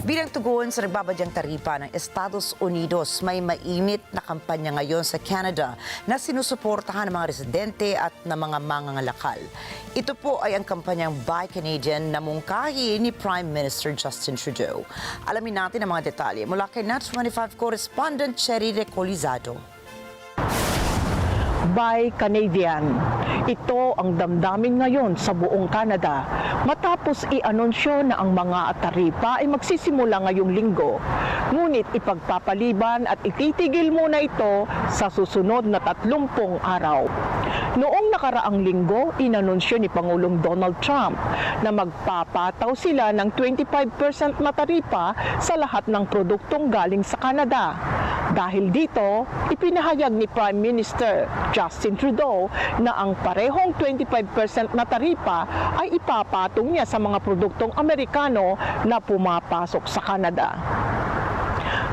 S2: Bilang tugon sa nagbabadyang taripa ng Estados Unidos, may mainit na kampanya ngayon sa Canada na sinusuportahan ng mga residente at ng mga mangangalakal. Ito po ay ang kampanyang Buy Canadian na mungkahi ni Prime Minister Justin Trudeau. Alamin natin ang mga detalye mula kay NET25 correspondent Cherry Recolizado.
S7: Buy Canadian. Ito ang damdamin ngayon sa buong Canada matapos i-anunsyo na ang mga taripa ay magsisimula ngayong linggo. Ngunit ipagpapaliban at ititigil muna ito sa susunod na 30 araw. Noong nakaraang linggo, inanunsyo ni Pangulong Donald Trump na magpapataw sila ng 25% na taripa sa lahat ng produktong galing sa Canada. Dahil dito, ipinahayag ni Prime Minister Justin Trudeau na ang parehong 25% na taripa ay ipapatong niya sa mga produktong Amerikano na pumapasok sa Canada.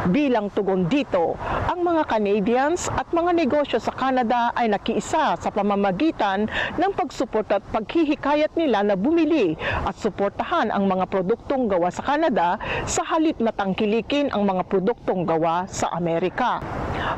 S7: Bilang tugon dito, ang mga Canadians at mga negosyo sa Canada ay nakiisa sa pamamagitan ng pagsuporta at paghihikayat nila na bumili at suportahan ang mga produktong gawa sa Canada sa halip na tangkilikin ang mga produktong gawa sa Amerika.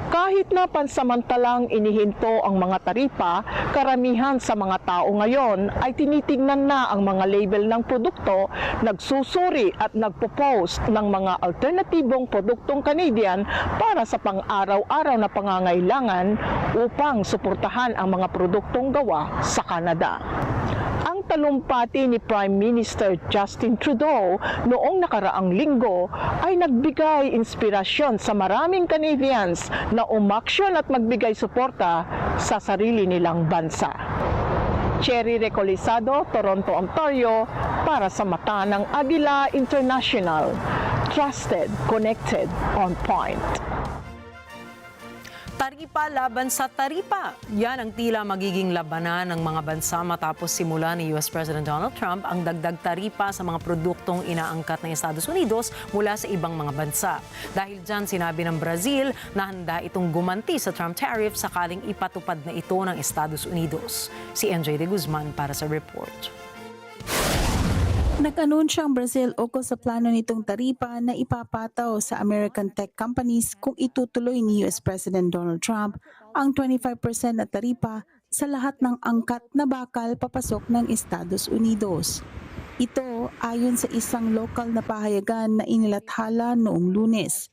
S7: Kahit na pansamantalang inihinto ang mga taripa, karamihan sa mga tao ngayon ay tinitingnan na ang mga label ng produkto, nagsusuri at nagpo-post ng mga alternatibong produktong Canadian para sa pang-araw-araw na pangangailangan upang suportahan ang mga produktong gawa sa Canada. Ang talumpati ni Prime Minister Justin Trudeau noong nakaraang linggo ay nagbigay inspirasyon sa maraming Canadians na umaksyon at magbigay suporta sa sarili nilang bansa. Cherry Recolisado, Toronto, Ontario, para sa mata ng Agila International. Trusted, connected, on point.
S1: Taripa laban sa taripa. Yan ang tila magiging labanan ng mga bansa matapos simula ni US President Donald Trump ang dagdag taripa sa mga produktong inaangkat ng Estados Unidos mula sa ibang mga bansa. Dahil dyan, sinabi ng Brazil na handa itong gumanti sa Trump tariff sakaling ipatupad na ito ng Estados Unidos. Si NJ de Guzman para sa report.
S17: Nag-anunsyo ang Brazil ukol sa plano nitong taripa na ipapataw sa American tech companies kung itutuloy ni US President Donald Trump ang 25% na taripa sa lahat ng angkat na bakal papasok ng Estados Unidos. Ito ayon sa isang lokal na pahayagan na inilathala noong Lunes.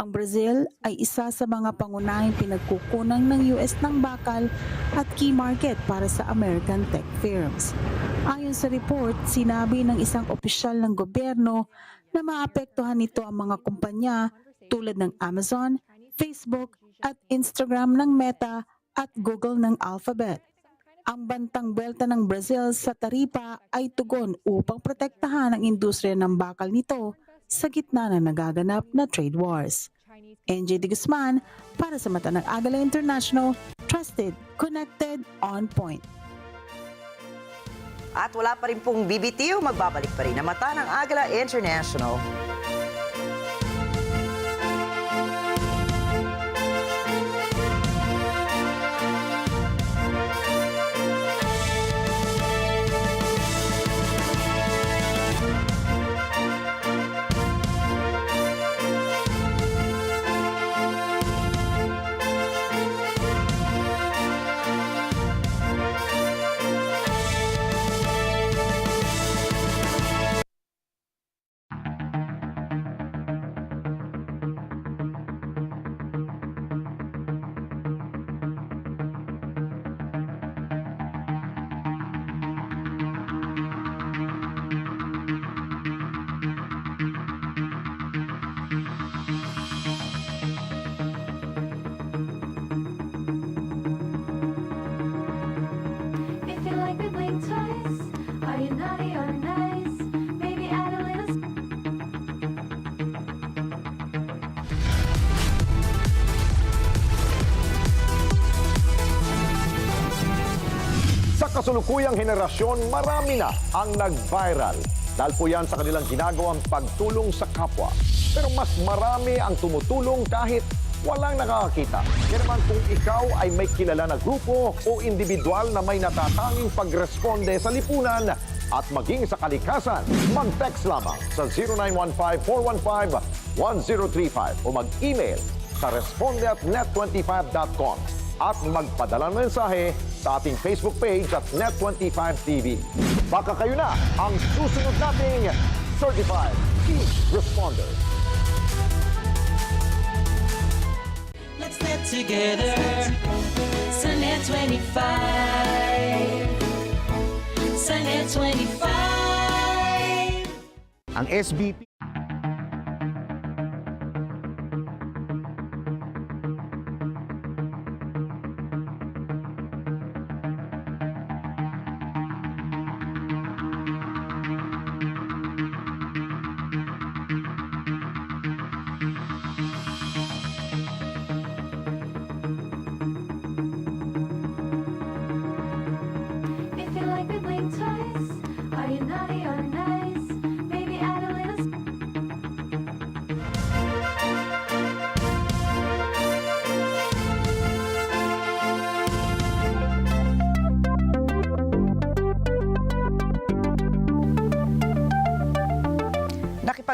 S17: Ang Brazil ay isa sa mga pangunahing pinagkukunan ng US ng bakal at key market para sa American tech firms. Ayon sa report, sinabi ng isang opisyal ng gobyerno na maapektuhan nito ang mga kumpanya tulad ng Amazon, Facebook at Instagram ng Meta at Google ng Alphabet. Ang bantang belta ng Brazil sa taripa ay tugon upang protektahan ang industriya ng bakal nito sa gitna ng nagaganap na trade wars. NJ de Guzman para sa mata ng Agila International, trusted, connected, on point.
S2: At wala pa rin pong BBTO, magbabalik pa rin ang mata ng Agila International.
S8: Kasulukuyang henerasyon, marami na ang nag-viral. Dahil po yan sa kanilang ginagawang pagtulong sa kapwa. Pero mas marami ang tumutulong kahit walang nakakakita. Kaya naman kung ikaw ay may kilala na grupo o individual na may natatanging pagresponde sa lipunan at maging sa kalikasan, mag-text lamang sa 0915-415-1035 o mag-email sa responde@net25.com at magpadala ng mensahe sa ating Facebook page at NET25 TV. Baka kayo na ang susunod nating Certified Key Responder.
S9: Let's net together sa NET25. Sa NET25.
S8: Ang SBP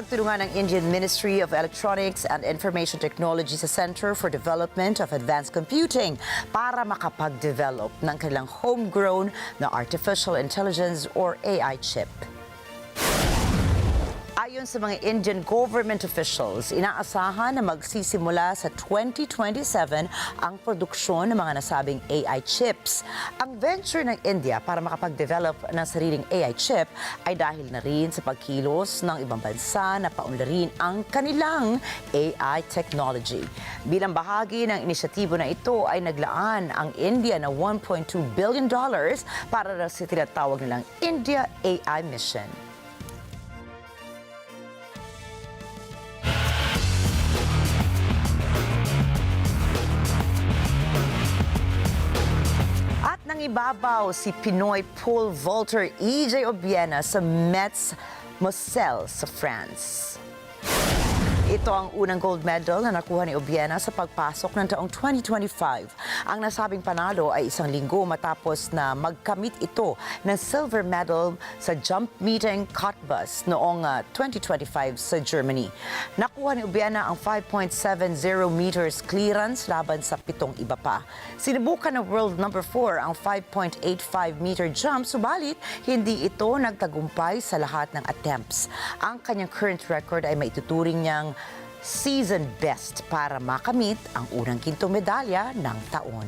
S2: Pinagtulungan ng Indian Ministry of Electronics and Information Technology sa Center for Development of Advanced Computing para makapag-develop ng kanilang homegrown na artificial intelligence or AI chip. Ayon sa mga Indian government officials, inaasahan na magsisimula sa 2027 ang produksyon ng mga nasabing AI chips. Ang venture ng India para makapag-develop ng sariling AI chip ay dahil na rin sa pagkilos ng ibang bansa na paunlarin ang kanilang AI technology. Bilang bahagi ng inisyatibo na ito ay naglaan ang India na $1.2 billion para sa tinatawag nilang India AI Mission. Nang ibabaw si Pinoy pole vaulter EJ Obiena sa Metz Moselle sa France. Ito ang unang gold medal na nakuha ni Obiena sa pagpasok ng taong 2025. Ang nasabing panalo ay isang linggo matapos na magkamit ito ng silver medal sa jump meeting Cottbus noong 2025 sa Germany. Nakuha ni Obiena ang 5.70 meters clearance laban sa 7 iba pa. Sinubukan ng world number 4 ang 5.85 meter jump, subalit hindi ito nagtagumpay sa lahat ng attempts. Ang kanyang current record ay maituturing niyang season best para makamit ang unang kintong medalya ng taon.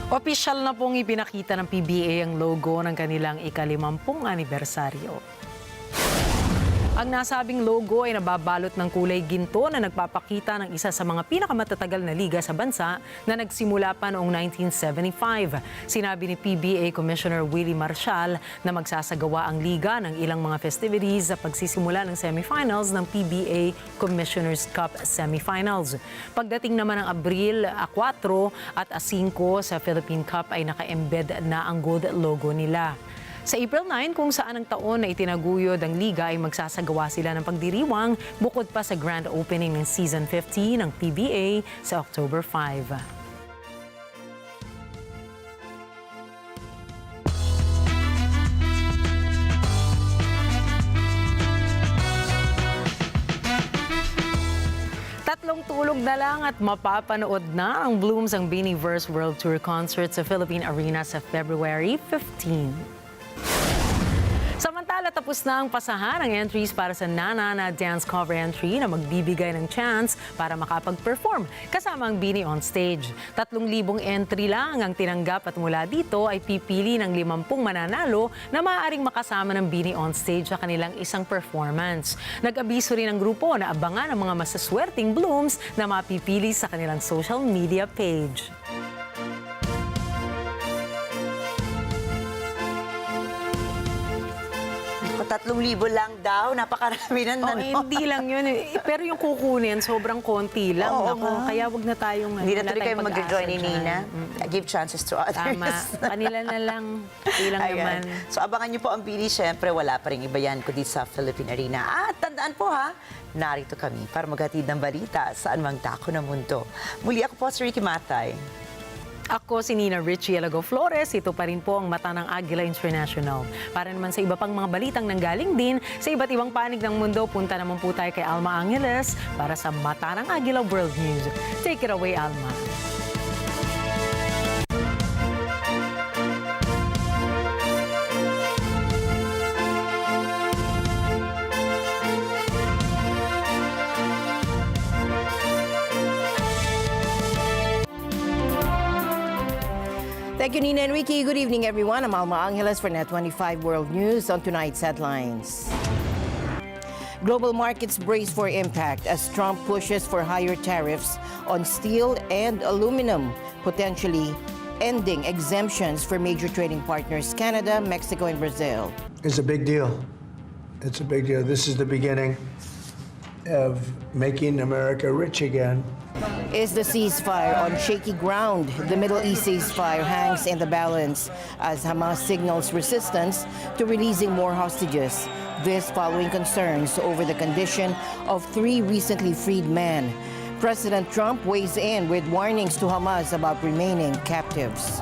S1: Opisyal na pong ipinakita ng PBA ang logo ng kanilang ika-50 anibersaryo. Ang nasabing logo ay nababalot ng kulay ginto na nagpapakita ng isa sa mga pinakamatagal na liga sa bansa na nagsimula pa noong 1975. Sinabi ni PBA Commissioner Willie Marshall na magsasagawa ang liga ng ilang mga festivities sa pagsisimula ng semifinals ng PBA Commissioners Cup Semifinals. Pagdating naman ng Abril 4 at 5 sa Philippine Cup ay naka-embed na ang gold logo nila. Sa April 9, kung saan ang taon na itinaguyod ang liga ay magsasagawa sila ng pagdiriwang bukod pa sa grand opening ng Season 15 ng PBA sa October 5. Tatlong tulog na lang at mapapanood na ang Blooms ang Beaniverse World Tour Concert sa Philippine Arena sa February 15. Samantala, tapos na ang pasahan ng entries para sa Nana na dance cover entry na magbibigay ng chance para makapag-perform kasama ang Beanie on Stage. 3,000 entry lang ang tinanggap at mula dito ay pipili ng 50 mananalo na maaaring makasama ng Beanie on Stage sa kanilang isang performance. Nag-abiso rin ang grupo na abangan ang mga masaswerteng Blooms na mapipili sa kanilang social media page.
S2: 3,000 lang daw, napakarami na nanonood.
S1: Hindi lang yun. Pero yung kukunin, sobrang konti lang. Kaya wag na tayong...
S2: Hindi na tuloy kayo mag-join ni Nina. Give chances to others.
S1: Tama. Kanila na lang. Ilang naman.
S2: So abangan niyo po ang Bini. Siyempre, wala pa rin iba yan kundi sa Philippine Arena. At tandaan po ha, narito kami para maghatid ng balita saan mang dako ng mundo. Muli ako po si Ricky Matay.
S1: Ako si Nina Richie Alago Flores. Ito pa rin po ang mata ng Agila International. Para naman sa iba pang mga balitang nanggaling din sa iba't ibang panig ng mundo, punta naman po tayo kay Alma Angeles para sa mata ng Agila World News. Take it away, Alma.
S10: Thank you, Nina and Ricky. Good evening, everyone. I'm Alma Angeles for NET25 World News on tonight's headlines. Global markets brace for impact as Trump pushes for higher tariffs on steel and aluminum, potentially ending exemptions for major trading partners Canada, Mexico, and Brazil.
S11: It's a big deal. It's a big deal. This is the beginning of making America rich again.
S10: Is the ceasefire on shaky ground? The Middle East ceasefire hangs in the balance as Hamas signals resistance to releasing more hostages. This following concerns over the condition of 3 recently freed men. President Trump weighs in with warnings to Hamas about remaining captives.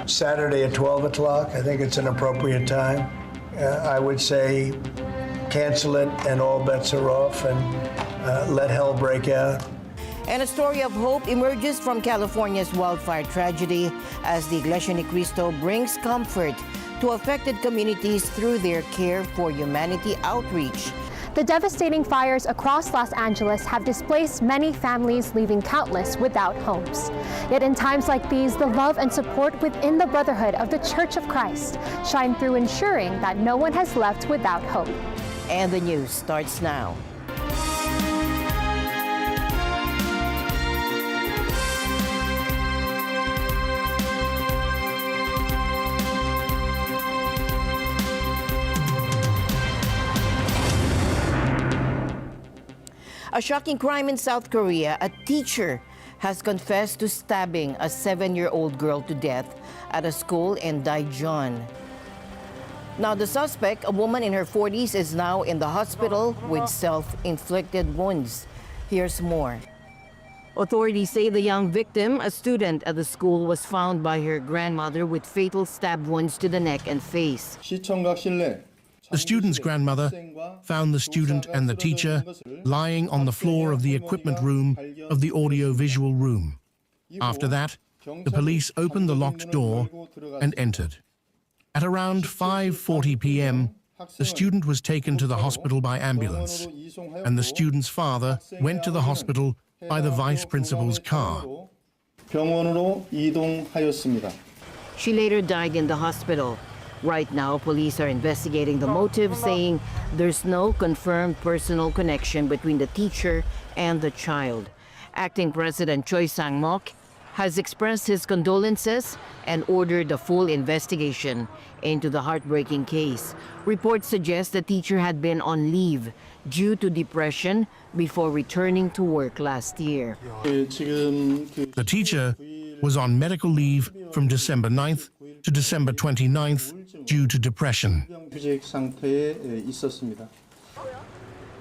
S11: Saturday at 12 o'clock. I think it's an appropriate time. I would say cancel it and all bets are off and let hell break out.
S10: And a story of hope emerges from California's wildfire tragedy as the Iglesia Ni Cristo brings comfort to affected communities through their Care for Humanity outreach.
S13: The devastating fires across Los Angeles have displaced many families, leaving countless without homes. Yet in times like these, the love and support within the Brotherhood of the Church of Christ shine through, ensuring that no one has left without hope.
S10: And the news starts now. A shocking crime in South Korea. A teacher has confessed to stabbing a 7-year-old girl to death at a school in Daejeon. Now, the suspect, a woman in her 40s, is now in the hospital with self-inflicted wounds. Here's more. Authorities say the young victim, a student at the school, was found by her grandmother with fatal stab wounds to the neck and face.
S14: The student's grandmother found the student and the teacher lying on the floor of the equipment room of the audio-visual room. After that, the police opened the locked door and entered. At around 5:40 p.m., the student was taken to the hospital by ambulance, and the student's father went to the hospital by the vice principal's car.
S10: She later died in the hospital. Right now, police are investigating the motive, saying there's no confirmed personal connection between the teacher and the child. Acting President Choi Sang-mok has expressed his condolences and ordered a full investigation into the heartbreaking case. Reports suggest the teacher had been on leave due to depression before returning to work last year.
S14: The teacher was on medical leave from December 9th to December 29th due to depression.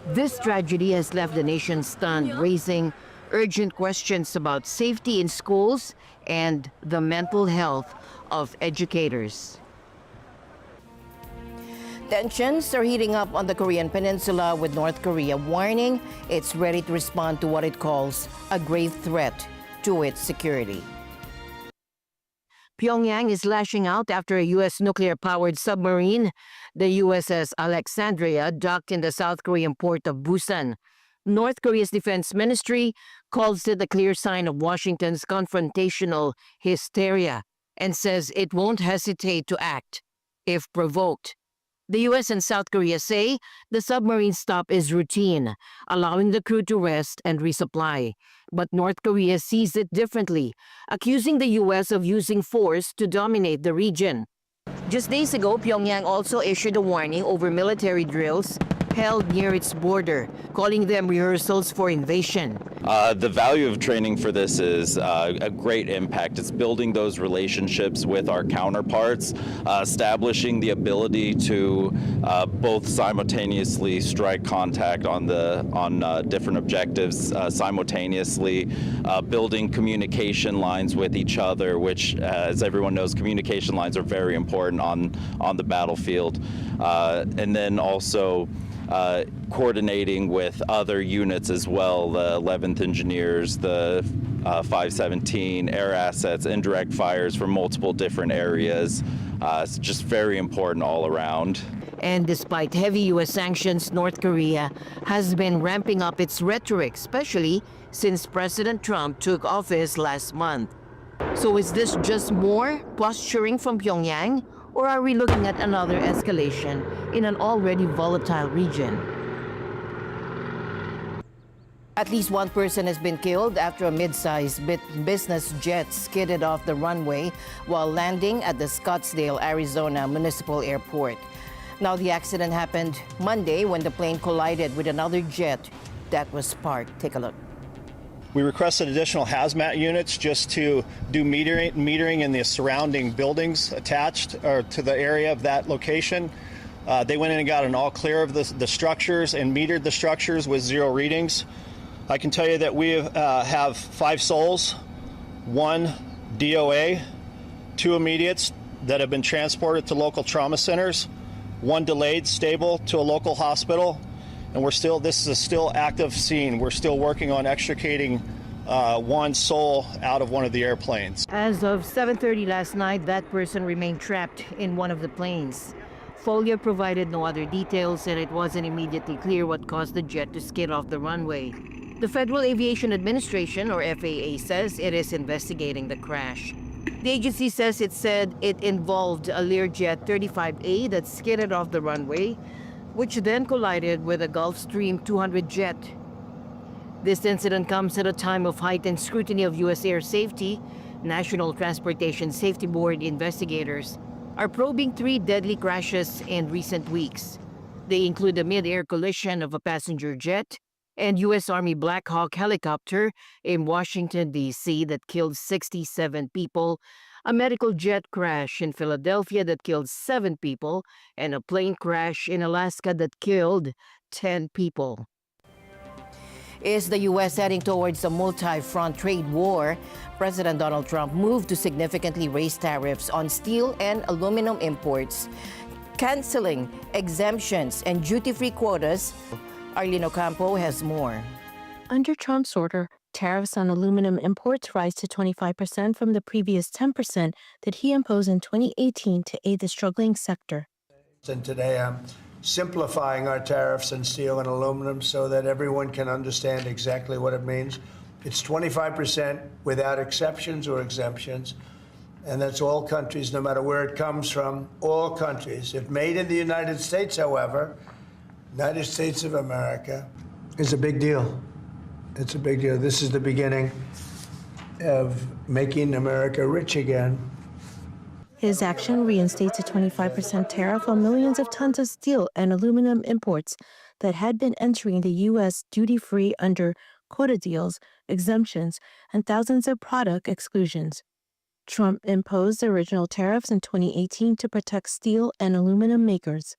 S10: This tragedy has left the nation stunned, raising urgent questions about safety in schools and the mental health of educators. Tensions are heating up on the Korean Peninsula, with North Korea warning it's ready to respond to what it calls a grave threat to its security. Pyongyang is lashing out after a U.S. nuclear-powered submarine, the USS Alexandria, docked in the South Korean port of Busan. North Korea's defense ministry calls it a clear sign of Washington's confrontational hysteria and says it won't hesitate to act if provoked. The U.S. and South Korea say the submarine stop is routine, allowing the crew to rest and resupply. But North Korea sees it differently, accusing the U.S. of using force to dominate the region. Just days ago, Pyongyang also issued a warning over military drills held near its border, calling them rehearsals for invasion.
S15: The value of training for this is a great impact. It's building those relationships with our counterparts, establishing the ability to both simultaneously strike contact on different objectives, simultaneously building communication lines with each other, which, as everyone knows, communication lines are very important on the battlefield, and then also coordinating with other units as well, the 11th Engineers, the 517, air assets, indirect fires from multiple different areas. It's just very important all around.
S10: And despite heavy U.S. sanctions, North Korea has been ramping up its rhetoric, especially since President Trump took office last month. So is this just more posturing from Pyongyang? Or are we looking at another escalation in an already volatile region? At least one person has been killed after a mid-sized business jet skidded off the runway while landing at the Scottsdale, Arizona Municipal Airport. Now, the accident happened Monday when the plane collided with another jet that was parked. Take a look.
S16: We requested additional hazmat units just to do metering in the surrounding buildings attached or to the area of that location. They went in and got an all clear of the structures and metered the structures with 0 readings. I can tell you that we have 5 souls, 1 DOA, 2 immediates that have been transported to local trauma centers, 1 delayed stable to a local hospital, and this is a still active scene. We're still working on extricating 1 soul out of one of the airplanes.
S10: As of 7:30 last night, that person remained trapped in one of the planes. Folia provided no other details, and it wasn't immediately clear what caused the jet to skid off the runway. The Federal Aviation Administration, or FAA, says it is investigating the crash. The agency says it involved a Learjet 35A that skidded off the runway, which then collided with a Gulfstream 200 jet. This incident comes at a time of heightened scrutiny of U.S. air safety. National Transportation Safety Board investigators are probing 3 deadly crashes in recent weeks. They include a mid-air collision of a passenger jet and U.S. Army Black Hawk helicopter in Washington, D.C. that killed 67 people, a medical jet crash in Philadelphia that killed 7 people, and a plane crash in Alaska that killed 10 people. Is the U.S. heading towards a multi-front trade war? President Donald Trump moved to significantly raise tariffs on steel and aluminum imports, canceling exemptions and duty-free quotas. Arlene Ocampo has more.
S12: Under Trump's order, tariffs on aluminum imports rise to 25% from the previous 10% that he imposed in 2018 to aid the struggling sector.
S11: And today I'm simplifying our tariffs on steel and aluminum so that everyone can understand exactly what it means. It's 25% without exceptions or exemptions, and that's all countries, no matter where it comes from, all countries. If made in the United States, however, United States of America, is a big deal. It's a big deal. This is the beginning of making America rich again.
S12: His action reinstates a 25% tariff on millions of tons of steel and aluminum imports that had been entering the U.S. duty-free under quota deals, exemptions, and thousands of product exclusions. Trump imposed the original tariffs in 2018 to protect steel and aluminum makers.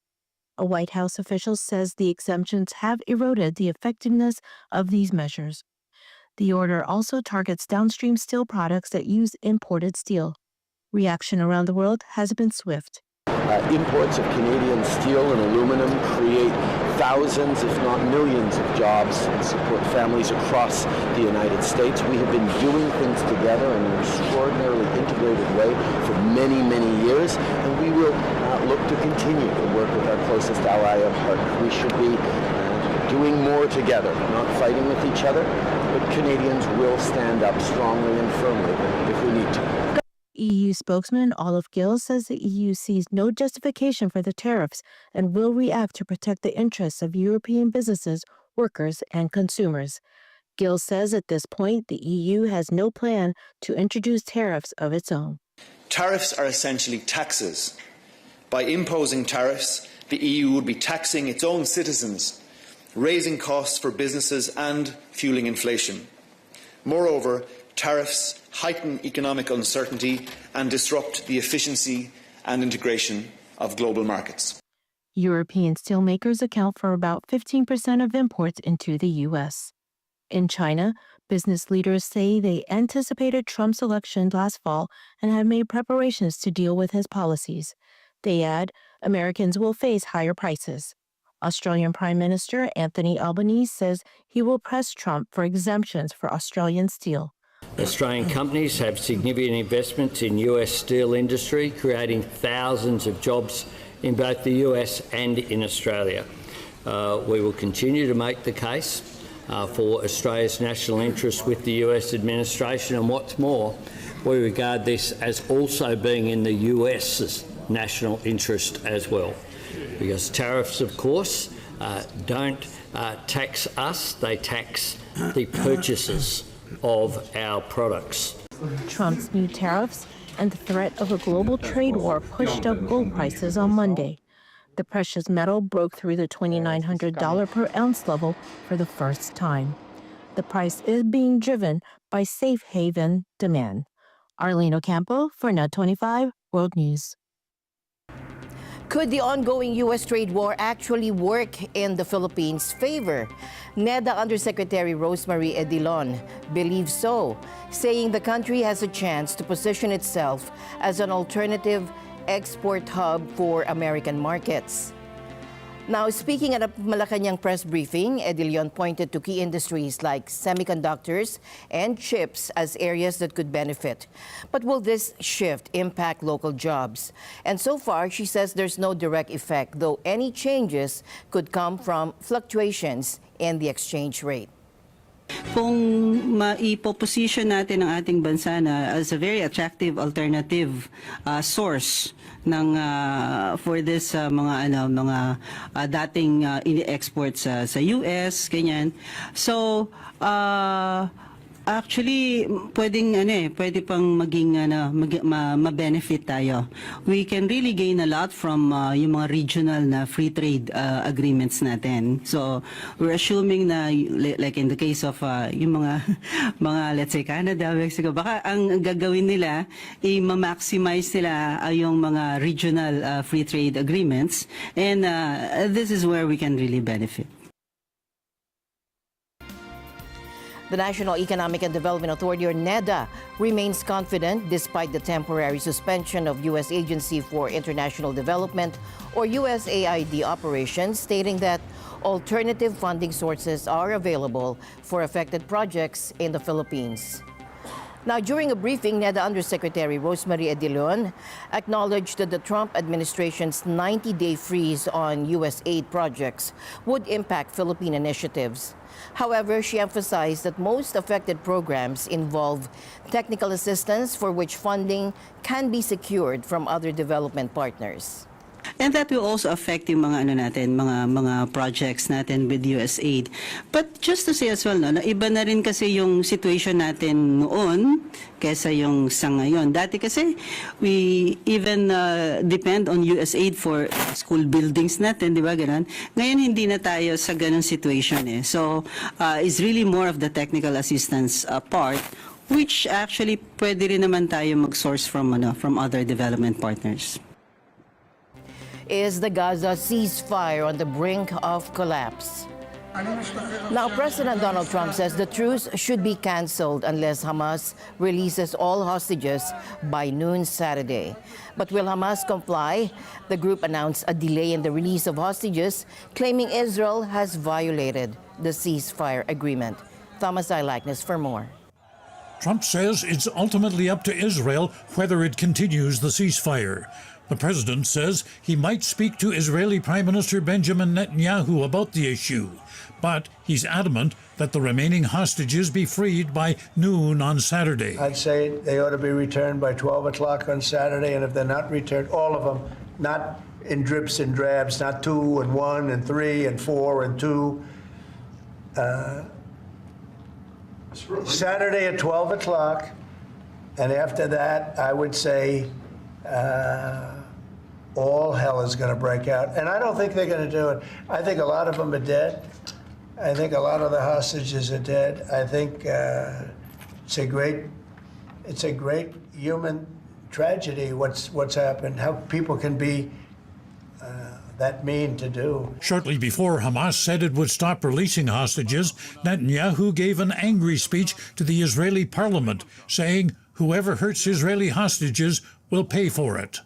S12: A White House official says the exemptions have eroded the effectiveness of these measures. The order also targets downstream steel products that use imported steel. Reaction around the world has been swift.
S18: Imports of Canadian steel and aluminum create thousands, if not millions, of jobs and support families across the United States. We have been doing things together in an extraordinarily integrated way for many, many years, and we will look to continue to work with our closest ally and partner. We should be doing more together, not fighting with each other, but Canadians will stand up strongly and firmly if we need to.
S12: EU spokesman Olive Gill says the EU sees no justification for the tariffs and will react to protect the interests of European businesses, workers, and consumers. Gill says at this point the EU has no plan to introduce tariffs of its own.
S19: Tariffs are essentially taxes. By imposing tariffs, the EU would be taxing its own citizens, raising costs for businesses and fueling inflation. Moreover, tariffs heighten economic uncertainty and disrupt the efficiency and integration of global markets.
S12: European steelmakers account for about 15% of imports into the U.S. In China, business leaders say they anticipated Trump's election last fall and have made preparations to deal with his policies. They add, Americans will face higher prices. Australian Prime Minister Anthony Albanese says he will press Trump for exemptions for Australian steel.
S20: Australian companies have significant investments in US steel industry, creating thousands of jobs in both the US and in Australia. We will continue to make the case for Australia's national interest with the US administration, and what's more, we regard this as also being in the US's national interest as well. Because tariffs, of course, don't tax us, they tax the purchasers of our products.
S12: Trump's new tariffs and the threat of a global trade war pushed up gold prices on Monday. The precious metal broke through the $2,900 per ounce level for the first time. The price is being driven by safe haven demand. Arlene Ocampo for NET25 World News.
S10: Could the ongoing U.S. trade war actually work in the Philippines' favor? NEDA Undersecretary Rosemary Edilon believes so, saying the country has a chance to position itself as an alternative export hub for American markets. Now, speaking at a Malacanang press briefing, Edilon pointed to key industries like semiconductors and chips as areas that could benefit. But will this shift impact local jobs? And so far, she says there's no direct effect, though any changes could come from fluctuations in the exchange rate.
S21: Kung maipoposition natin ang ating bansa na as a very attractive alternative source ng for this mga dating ini-export sa US ganyan. So actually pwede pang maging ma-benefit tayo. We can really gain a lot from yung mga regional na free trade agreements natin. So we're assuming na like in the case of yung mga let's say Canada, Mexico, baka ang gagawin nila i-maximize nila yung mga regional free trade agreements, and this is where we can really benefit.
S10: The National Economic and Development Authority, or NEDA, remains confident despite the temporary suspension of U.S. Agency for International Development, or USAID operations, stating that alternative funding sources are available for affected projects in the Philippines. Now, during a briefing, NEDA Undersecretary Rosemary Edilon acknowledged that the Trump administration's 90-day freeze on U.S. aid projects would impact Philippine initiatives. However, she emphasized that most affected programs involve technical assistance for which funding can be secured from other development partners.
S21: And that will also affect yung mga projects natin with USAID. But just to say as well, na iba na rin kasi yung situation natin noon kaysa yung sa ngayon. Dati kasi we even depend on USAID for school buildings natin, di ba ganon? Ngayon hindi na tayo sa ganong situation eh. So it's really more of the technical assistance part, which actually pwede rin naman tayo mag-source from other development partners.
S10: Is the Gaza ceasefire on the brink of collapse? Now, President Donald Trump says the truce should be canceled unless Hamas releases all hostages by noon Saturday. But will Hamas comply? The group announced a delay in the release of hostages, claiming Israel has violated the ceasefire agreement. Thomas Eyelikeness for more.
S22: Trump says it's ultimately up to Israel whether it continues the ceasefire. The president says he might speak to Israeli Prime Minister Benjamin Netanyahu about the issue, but he's adamant that the remaining hostages be freed by noon on Saturday.
S11: I'd say they ought to be returned by 12 o'clock on Saturday, and if they're not returned, all of them, not in drips and drabs, not 2 and 1 and 3 and 4 and 2. Saturday at 12 o'clock, and after that, I would say all hell is going to break out. And I don't think they're going to do it. I think a lot of them are dead. I think a lot of the hostages are dead. I think it's a great human tragedy what's happened, how people can be that mean to do.
S22: Shortly before Hamas said it would stop releasing hostages, Netanyahu gave an angry speech to the Israeli parliament, saying whoever hurts Israeli hostages will pay for it.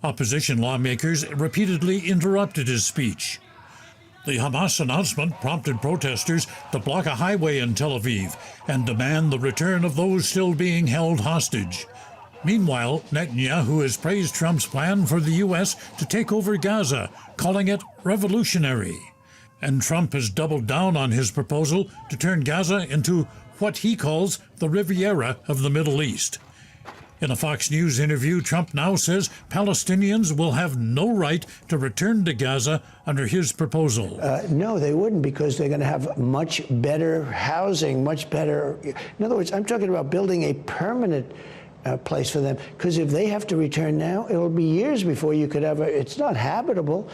S22: Opposition lawmakers repeatedly interrupted his speech. The Hamas announcement prompted protesters to block a highway in Tel Aviv and demand the return of those still being held hostage. Meanwhile, Netanyahu has praised Trump's plan for the U.S. to take over Gaza, calling it revolutionary. And Trump has doubled down on his proposal to turn Gaza into what he calls the Riviera of the Middle East. In a Fox News interview, Trump now says Palestinians will have no right to return to Gaza under his proposal.
S23: No, they wouldn't, because they're going to have much better housing, much better. In other words, I'm talking about building a permanent place for them, because if they have to return now, it will be years before you could ever. It's not habitable.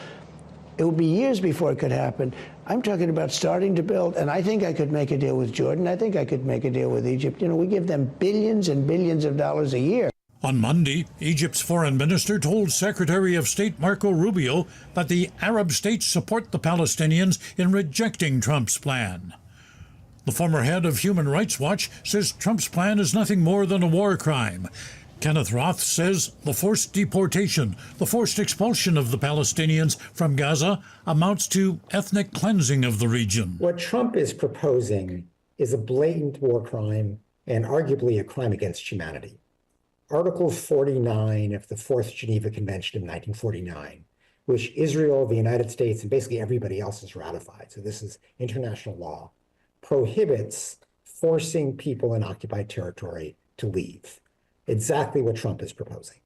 S23: It will be years before it could happen. I'm talking about starting to build, and I think I could make a deal with Jordan. I think I could make a deal with Egypt. You know, we give them billions and billions of dollars a year.
S22: On Monday, Egypt's foreign minister told Secretary of State Marco Rubio that the Arab states support the Palestinians in rejecting Trump's plan. The former head of Human Rights Watch says Trump's plan is nothing more than a war crime. Kenneth Roth says the forced deportation, the forced expulsion of the Palestinians from Gaza amounts to ethnic cleansing of the region.
S3: What Trump is proposing is a blatant war crime and arguably a crime against humanity. Article 49 of the Fourth Geneva Convention of 1949, which Israel, the United States, and basically everybody else has ratified, so this is international law, prohibits forcing people in occupied territory to leave. Exactly what Trump is proposing.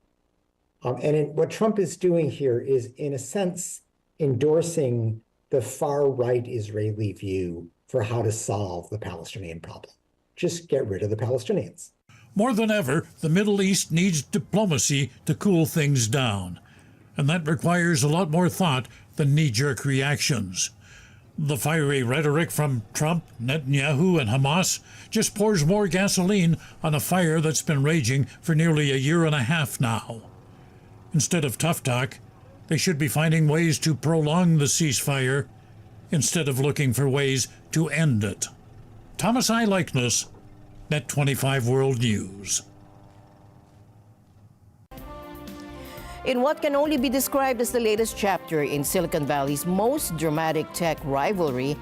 S3: What Trump is doing here is, in a sense, endorsing the far-right Israeli view for how to solve the Palestinian problem. Just get rid of the Palestinians.
S22: More than ever, the Middle East needs diplomacy to cool things down. And that requires a lot more thought than knee-jerk reactions. The fiery rhetoric from Trump, Netanyahu, and Hamas just pours more gasoline on a fire that's been raging for nearly a year and a half now. Instead of tough talk, they should be finding ways to prolong the ceasefire instead of looking for ways to end it. Thomas I. Likeness, NET25 World News.
S10: In what can only be described as the latest chapter in Silicon Valley's most dramatic tech rivalry,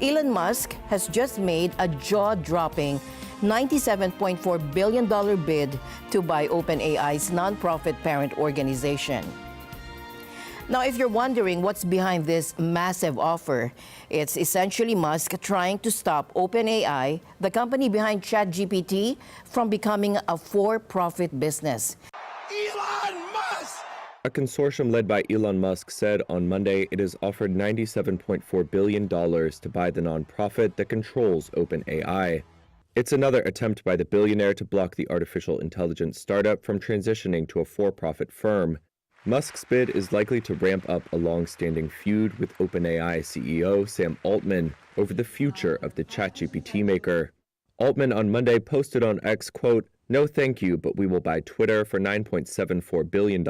S10: Elon Musk has just made a jaw-dropping $97.4 billion bid to buy OpenAI's nonprofit parent organization. Now, if you're wondering what's behind this massive offer, it's essentially Musk trying to stop OpenAI, the company behind ChatGPT, from becoming a for-profit business.
S4: Elon Musk! A consortium led by Elon Musk said on Monday it has offered $97.4 billion to buy the nonprofit that controls OpenAI. It's another attempt by the billionaire to block the artificial intelligence startup from transitioning to a for-profit firm. Musk's bid is likely to ramp up a long-standing feud with OpenAI CEO Sam Altman over the future of the ChatGPT maker. Altman on Monday posted on X, quote, "No thank you, but we will buy Twitter for $9.74 billion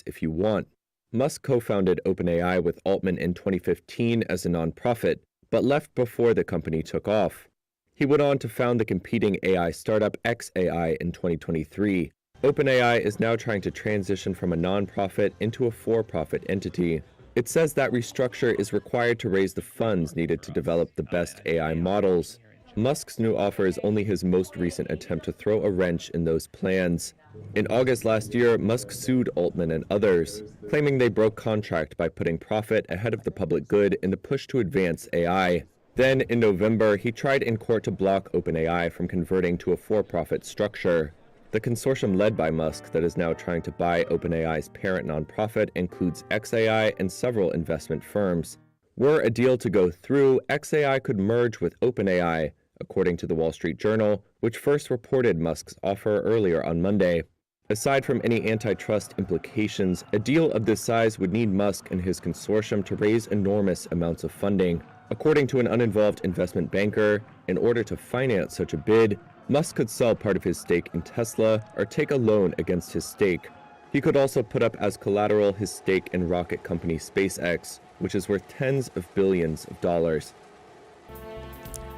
S4: if you want." Musk co-founded OpenAI with Altman in 2015 as a nonprofit, but left before the company took off. He went on to found the competing AI startup xAI in 2023. OpenAI is now trying to transition from a nonprofit into a for-profit entity. It says that restructure is required to raise the funds needed to develop the best AI models. Musk's new offer is only his most recent attempt to throw a wrench in those plans. In August last year, Musk sued Altman and others, claiming they broke contract by putting profit ahead of the public good in the push to advance AI. Then, in November, he tried in court to block OpenAI from converting to a for-profit structure. The consortium led by Musk that is now trying to buy OpenAI's parent nonprofit includes xAI and several investment firms. Were a deal to go through, xAI could merge with OpenAI, according to the Wall Street Journal, which first reported Musk's offer earlier on Monday. Aside from any antitrust implications, a deal of this size would need Musk and his consortium to raise enormous amounts of funding. According to an uninvolved investment banker, in order to finance such a bid, Musk could sell part of his stake in Tesla or take a loan against his stake. He could also put up as collateral his stake in rocket company SpaceX, which is worth tens of billions of dollars.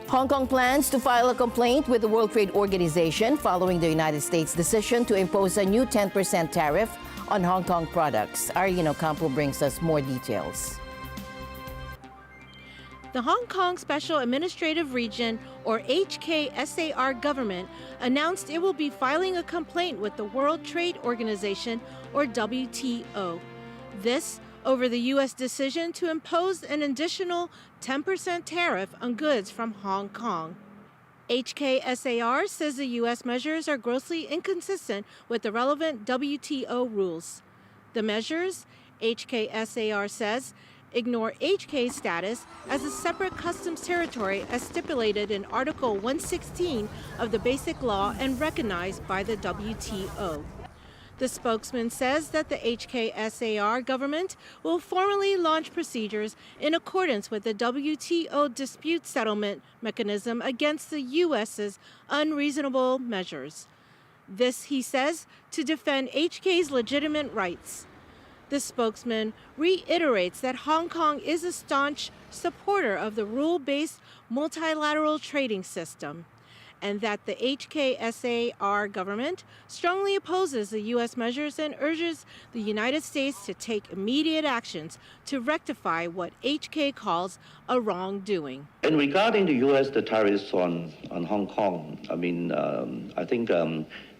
S10: Hong Kong plans to file a complaint with the World Trade Organization following the United States' decision to impose a new 10% tariff on Hong Kong products. Arian Ocampo brings us more details.
S5: The Hong Kong Special Administrative Region, or HKSAR government, announced it will be filing a complaint with the World Trade Organization, or WTO. This over the U.S. decision to impose an additional 10% tariff on goods from Hong Kong. HKSAR says the U.S. measures are grossly inconsistent with the relevant WTO rules. The measures, HKSAR says, ignore HK's status as a separate customs territory as stipulated in Article 116 of the Basic Law and recognized by the WTO. The spokesman says that the HKSAR government will formally launch procedures in accordance with the WTO dispute settlement mechanism against the U.S.'s unreasonable measures. This, he says, to defend HK's legitimate rights. The spokesman reiterates that Hong Kong is a staunch supporter of the rule-based multilateral trading system, and that the HKSAR government strongly opposes the U.S. measures and urges the United States to take immediate actions to rectify what HK calls a wrongdoing.
S6: And regarding the U.S. the tariffs on Hong Kong, I mean, I think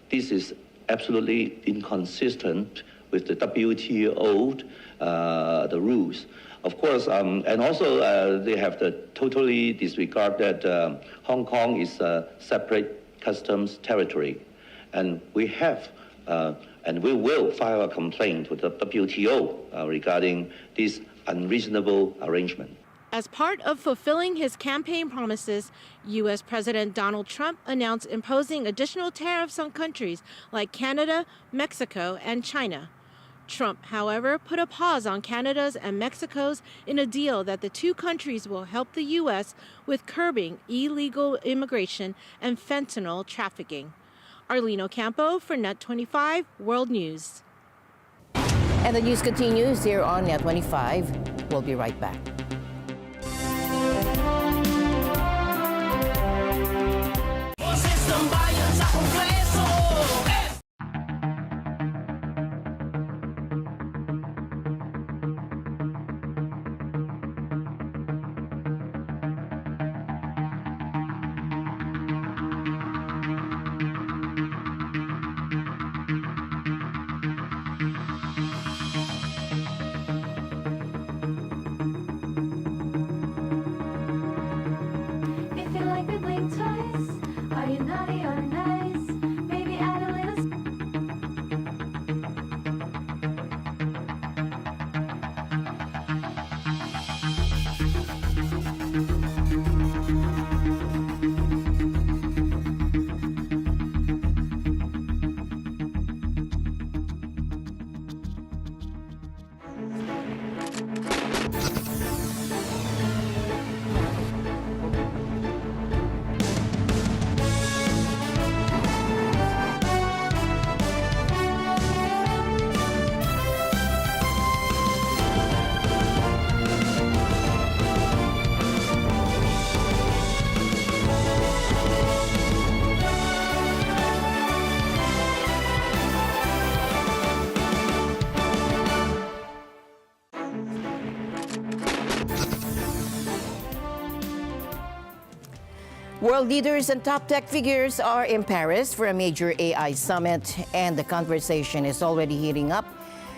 S6: this is absolutely inconsistent with the WTO, the rules. Of course, and also they have to totally disregard that Hong Kong is a separate customs territory. And we have, and we will file a complaint with the WTO regarding this unreasonable arrangement.
S5: As part of fulfilling his campaign promises, U.S. President Donald Trump announced imposing additional tariffs on countries like Canada, Mexico, and China. Trump, however, put a pause on Canada's and Mexico's in a deal that the two countries will help the U.S. with curbing illegal immigration and fentanyl trafficking. Arlene Ocampo for NET25 World News.
S10: And the news continues here on NET25. We'll be right back. World leaders and top tech figures are in Paris for a major AI summit, and the conversation is already heating up.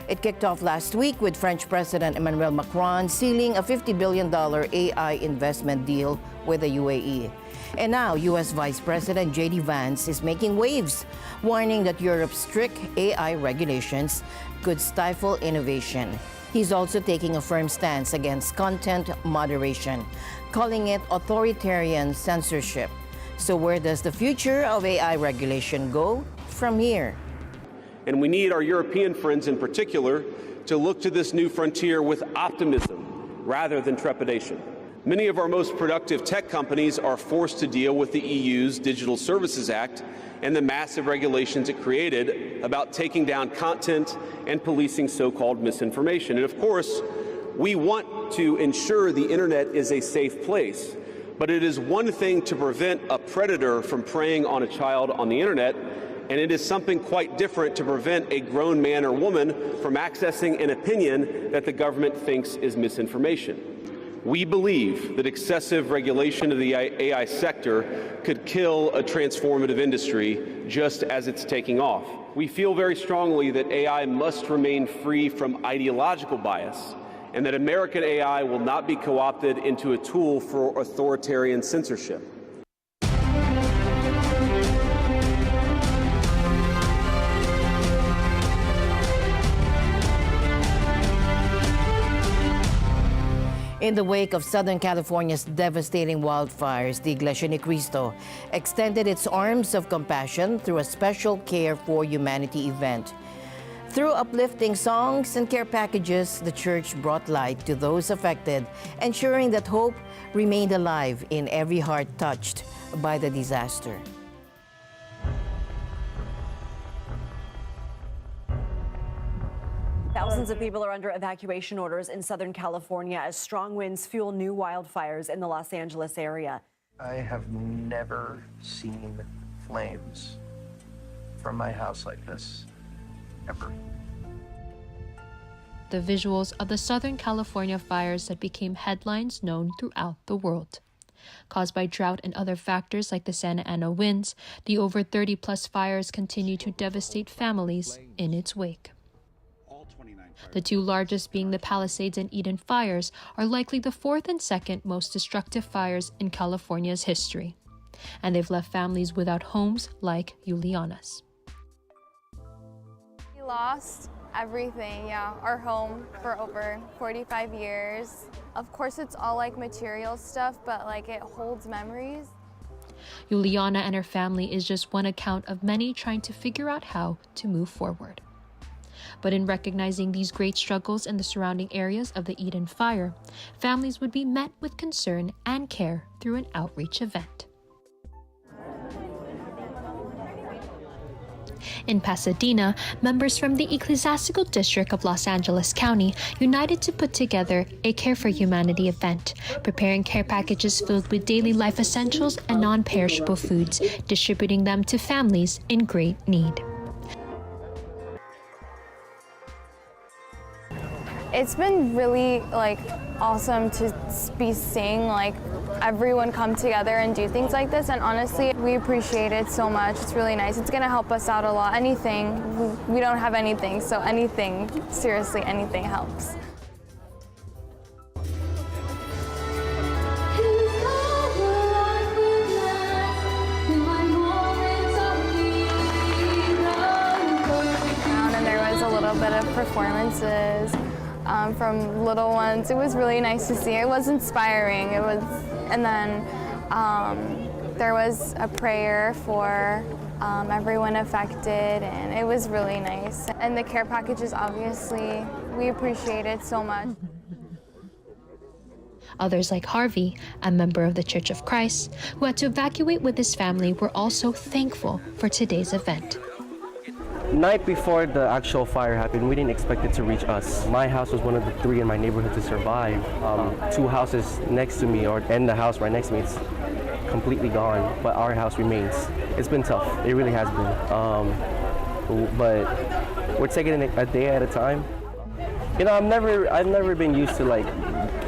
S10: It kicked off last week with French President Emmanuel Macron sealing a $50 billion AI investment deal with the UAE. And now, U.S. Vice President J.D. Vance is making waves, warning that Europe's strict AI regulations could stifle innovation. He's also taking a firm stance against content moderation, calling it authoritarian censorship. So where does the future of AI regulation go from here?
S7: And we need our European friends in particular to look to this new frontier with optimism rather than trepidation. Many of our most productive tech companies are forced to deal with the EU's Digital Services Act and the massive regulations it created about taking down content and policing so-called misinformation. And of course, we want to ensure the internet is a safe place, but it is one thing to prevent a predator from preying on a child on the internet, and it is something quite different to prevent a grown man or woman from accessing an opinion that the government thinks is misinformation. We believe that excessive regulation of the AI sector could kill a transformative industry just as it's taking off. We feel very strongly that AI must remain free from ideological bias, and that American AI will not be co-opted into a tool for authoritarian censorship.
S10: In the wake of Southern California's devastating wildfires, the Iglesia Ni Cristo extended its arms of compassion through a special Care for Humanity event. Through uplifting songs and care packages, the church brought light to those affected, ensuring that hope remained alive in every heart touched by the disaster.
S8: Thousands of people are under evacuation orders in Southern California as strong winds fuel new wildfires in the Los Angeles area.
S9: I have never seen flames from my house like this, ever.
S17: The visuals of the Southern California fires that became headlines known throughout the world. Caused by drought and other factors like the Santa Ana winds, the over 30-plus fires continue to devastate families in its wake. The two largest being the Palisades and Eden fires are likely the fourth and second most destructive fires in California's history. And they've left families without homes like Juliana's.
S24: We lost everything, our home for over 45 years. Of course, it's all like material stuff, but like it holds memories.
S17: Juliana and her family is just one account of many trying to figure out how to move forward. But in recognizing these great struggles in the surrounding areas of the Eden fire, families would be met with concern and care through an outreach event. In Pasadena, members from the Ecclesiastical District of Los Angeles County united to put together a Care for Humanity event, preparing care packages filled with daily life essentials and non-perishable foods, distributing them to families in great need.
S24: It's been really awesome to be seeing everyone come together and do things like this, and honestly, we appreciate it so much. It's really nice. It's gonna help us out a lot. Anything, we don't have anything, so anything, seriously, anything helps. And there was a little bit of performances from little ones. It was really nice to see. It was inspiring. And then there was a prayer for everyone affected, and it was really nice. And the care packages, obviously, we appreciate it so much.
S17: Others like Harvey, a member of the Church of Christ, who had to evacuate with his family, were also thankful for today's event.
S25: Night before the actual fire happened, we didn't expect it to reach us. My house was one of the three in my neighborhood to survive. Two houses next to me, and the house right next to me, it's completely gone, but our house remains. It's been tough, it really has been. But we're taking it a day at a time. You know, I've never been used to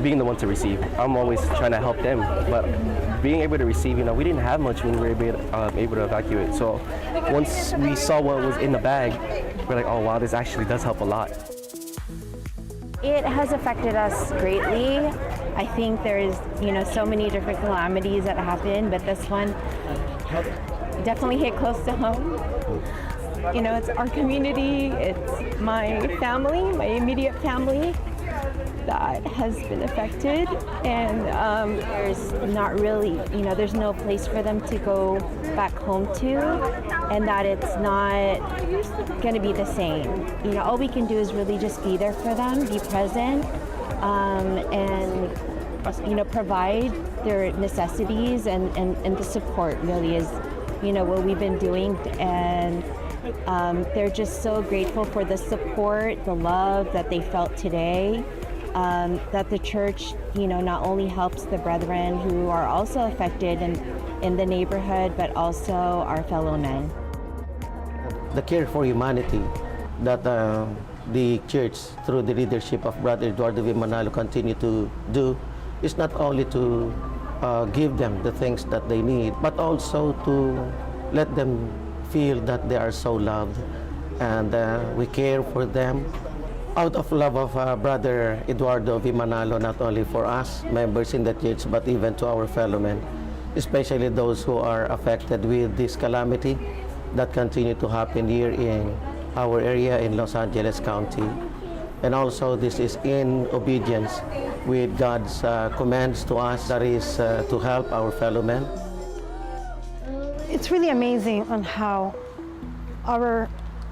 S25: being the one to receive. I'm always trying to help them, but being able to receive, we didn't have much when we were able to evacuate. So once we saw what was in the bag, we're like, oh wow, this actually does help a lot.
S26: It has affected us greatly. I think there's, so many different calamities that happen, but this one definitely hit close to home. It's our community, it's my family, my immediate family that has been affected, and there's not really, there's no place for them to go back home to, and that it's not going to be the same. All we can do is really just be there for them, be present, and provide their necessities, and the support really is, what we've been doing, and they're just so grateful for the support, the love that they felt today. That the church, not only helps the brethren who are also affected in the neighborhood, but also our fellow men.
S27: The Care for Humanity that the church, through the leadership of Brother Eduardo V. Manalo, continue to do is not only to give them the things that they need, but also to let them feel that they are so loved, and we care for them. Out of love of Brother Eduardo V. Manalo, not only for us, members in the church, but even to our fellow men, especially those who are affected with this calamity that continue to happen here in our area in Los Angeles County. And also this is in obedience with God's commands to us, that is to help our fellow men.
S28: It's really amazing on how our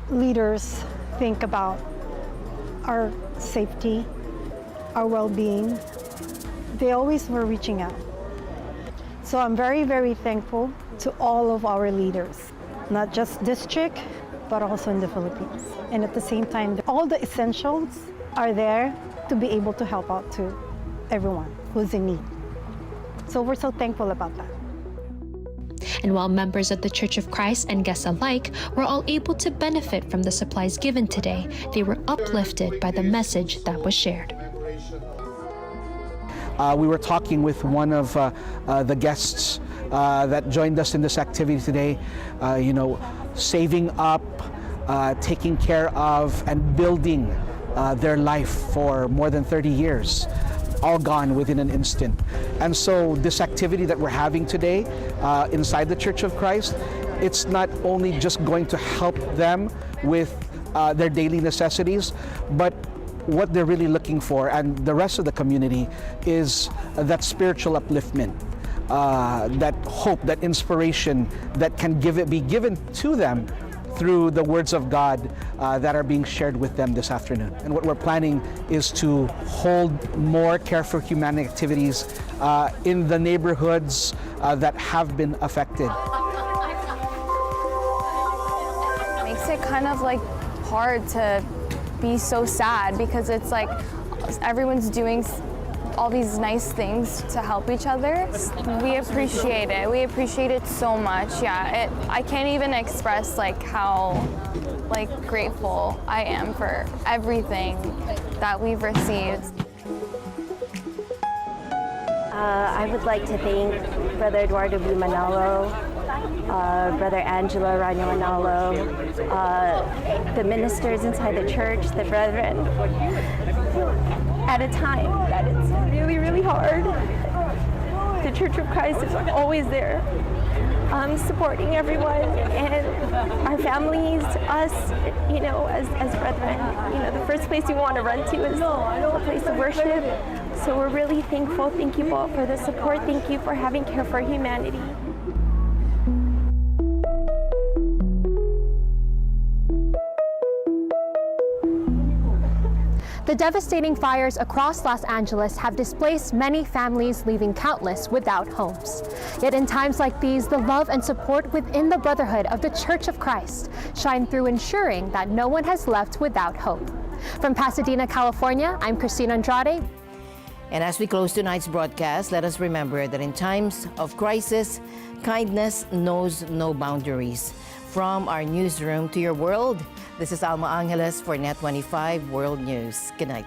S28: leaders think about our safety, our well-being. They always were reaching out. So I'm very, very thankful to all of our leaders, not just district, but also in the Philippines. And at the same time, all the essentials are there to be able to help out to everyone who's in need. So we're so thankful about that.
S17: And while members of the Church of Christ and guests alike were all able to benefit from the supplies given today, they were uplifted by the message that was shared.
S1: We were talking with one of the guests that joined us in this activity today, saving up, taking care of, and building their life for more than 30 years, all gone within an instant. And so this activity that we're having today inside the Church of Christ, it's not only just going to help them with their daily necessities, but what they're really looking for, and the rest of the community, is that spiritual upliftment, that hope, that inspiration that can be given to them through the words of God that are being shared with them this afternoon. And what we're planning is to hold more Care for Humanity activities in the neighborhoods that have been affected.
S24: Makes it kind of like hard to be so sad, because it's like everyone's doing all these nice things to help each other. We appreciate it. We appreciate it so much. Yeah, I can't even express how grateful I am for everything that we've received.
S26: I would like to thank Brother Eduardo B. Manalo, Brother Angela Rano Manalo, the ministers inside the church, the brethren. At a time that it's really, really hard, the Church of Christ is always there, supporting everyone and our families, us, as brethren. The first place we want to run to is a place of worship. So we're really thankful. Thank you all for the support. Thank you for having Care for Humanity.
S2: The devastating fires across Los Angeles have displaced many families, leaving countless without homes. Yet in times like these, the love and support within the Brotherhood of the Church of Christ shine through, ensuring that no one has left without hope. From Pasadena, California, I'm Christine Andrade.
S10: And as we close tonight's broadcast, let us remember that in times of crisis, kindness knows no boundaries. From our newsroom to your world, this is Alma Angeles for NET25 World News. Good night.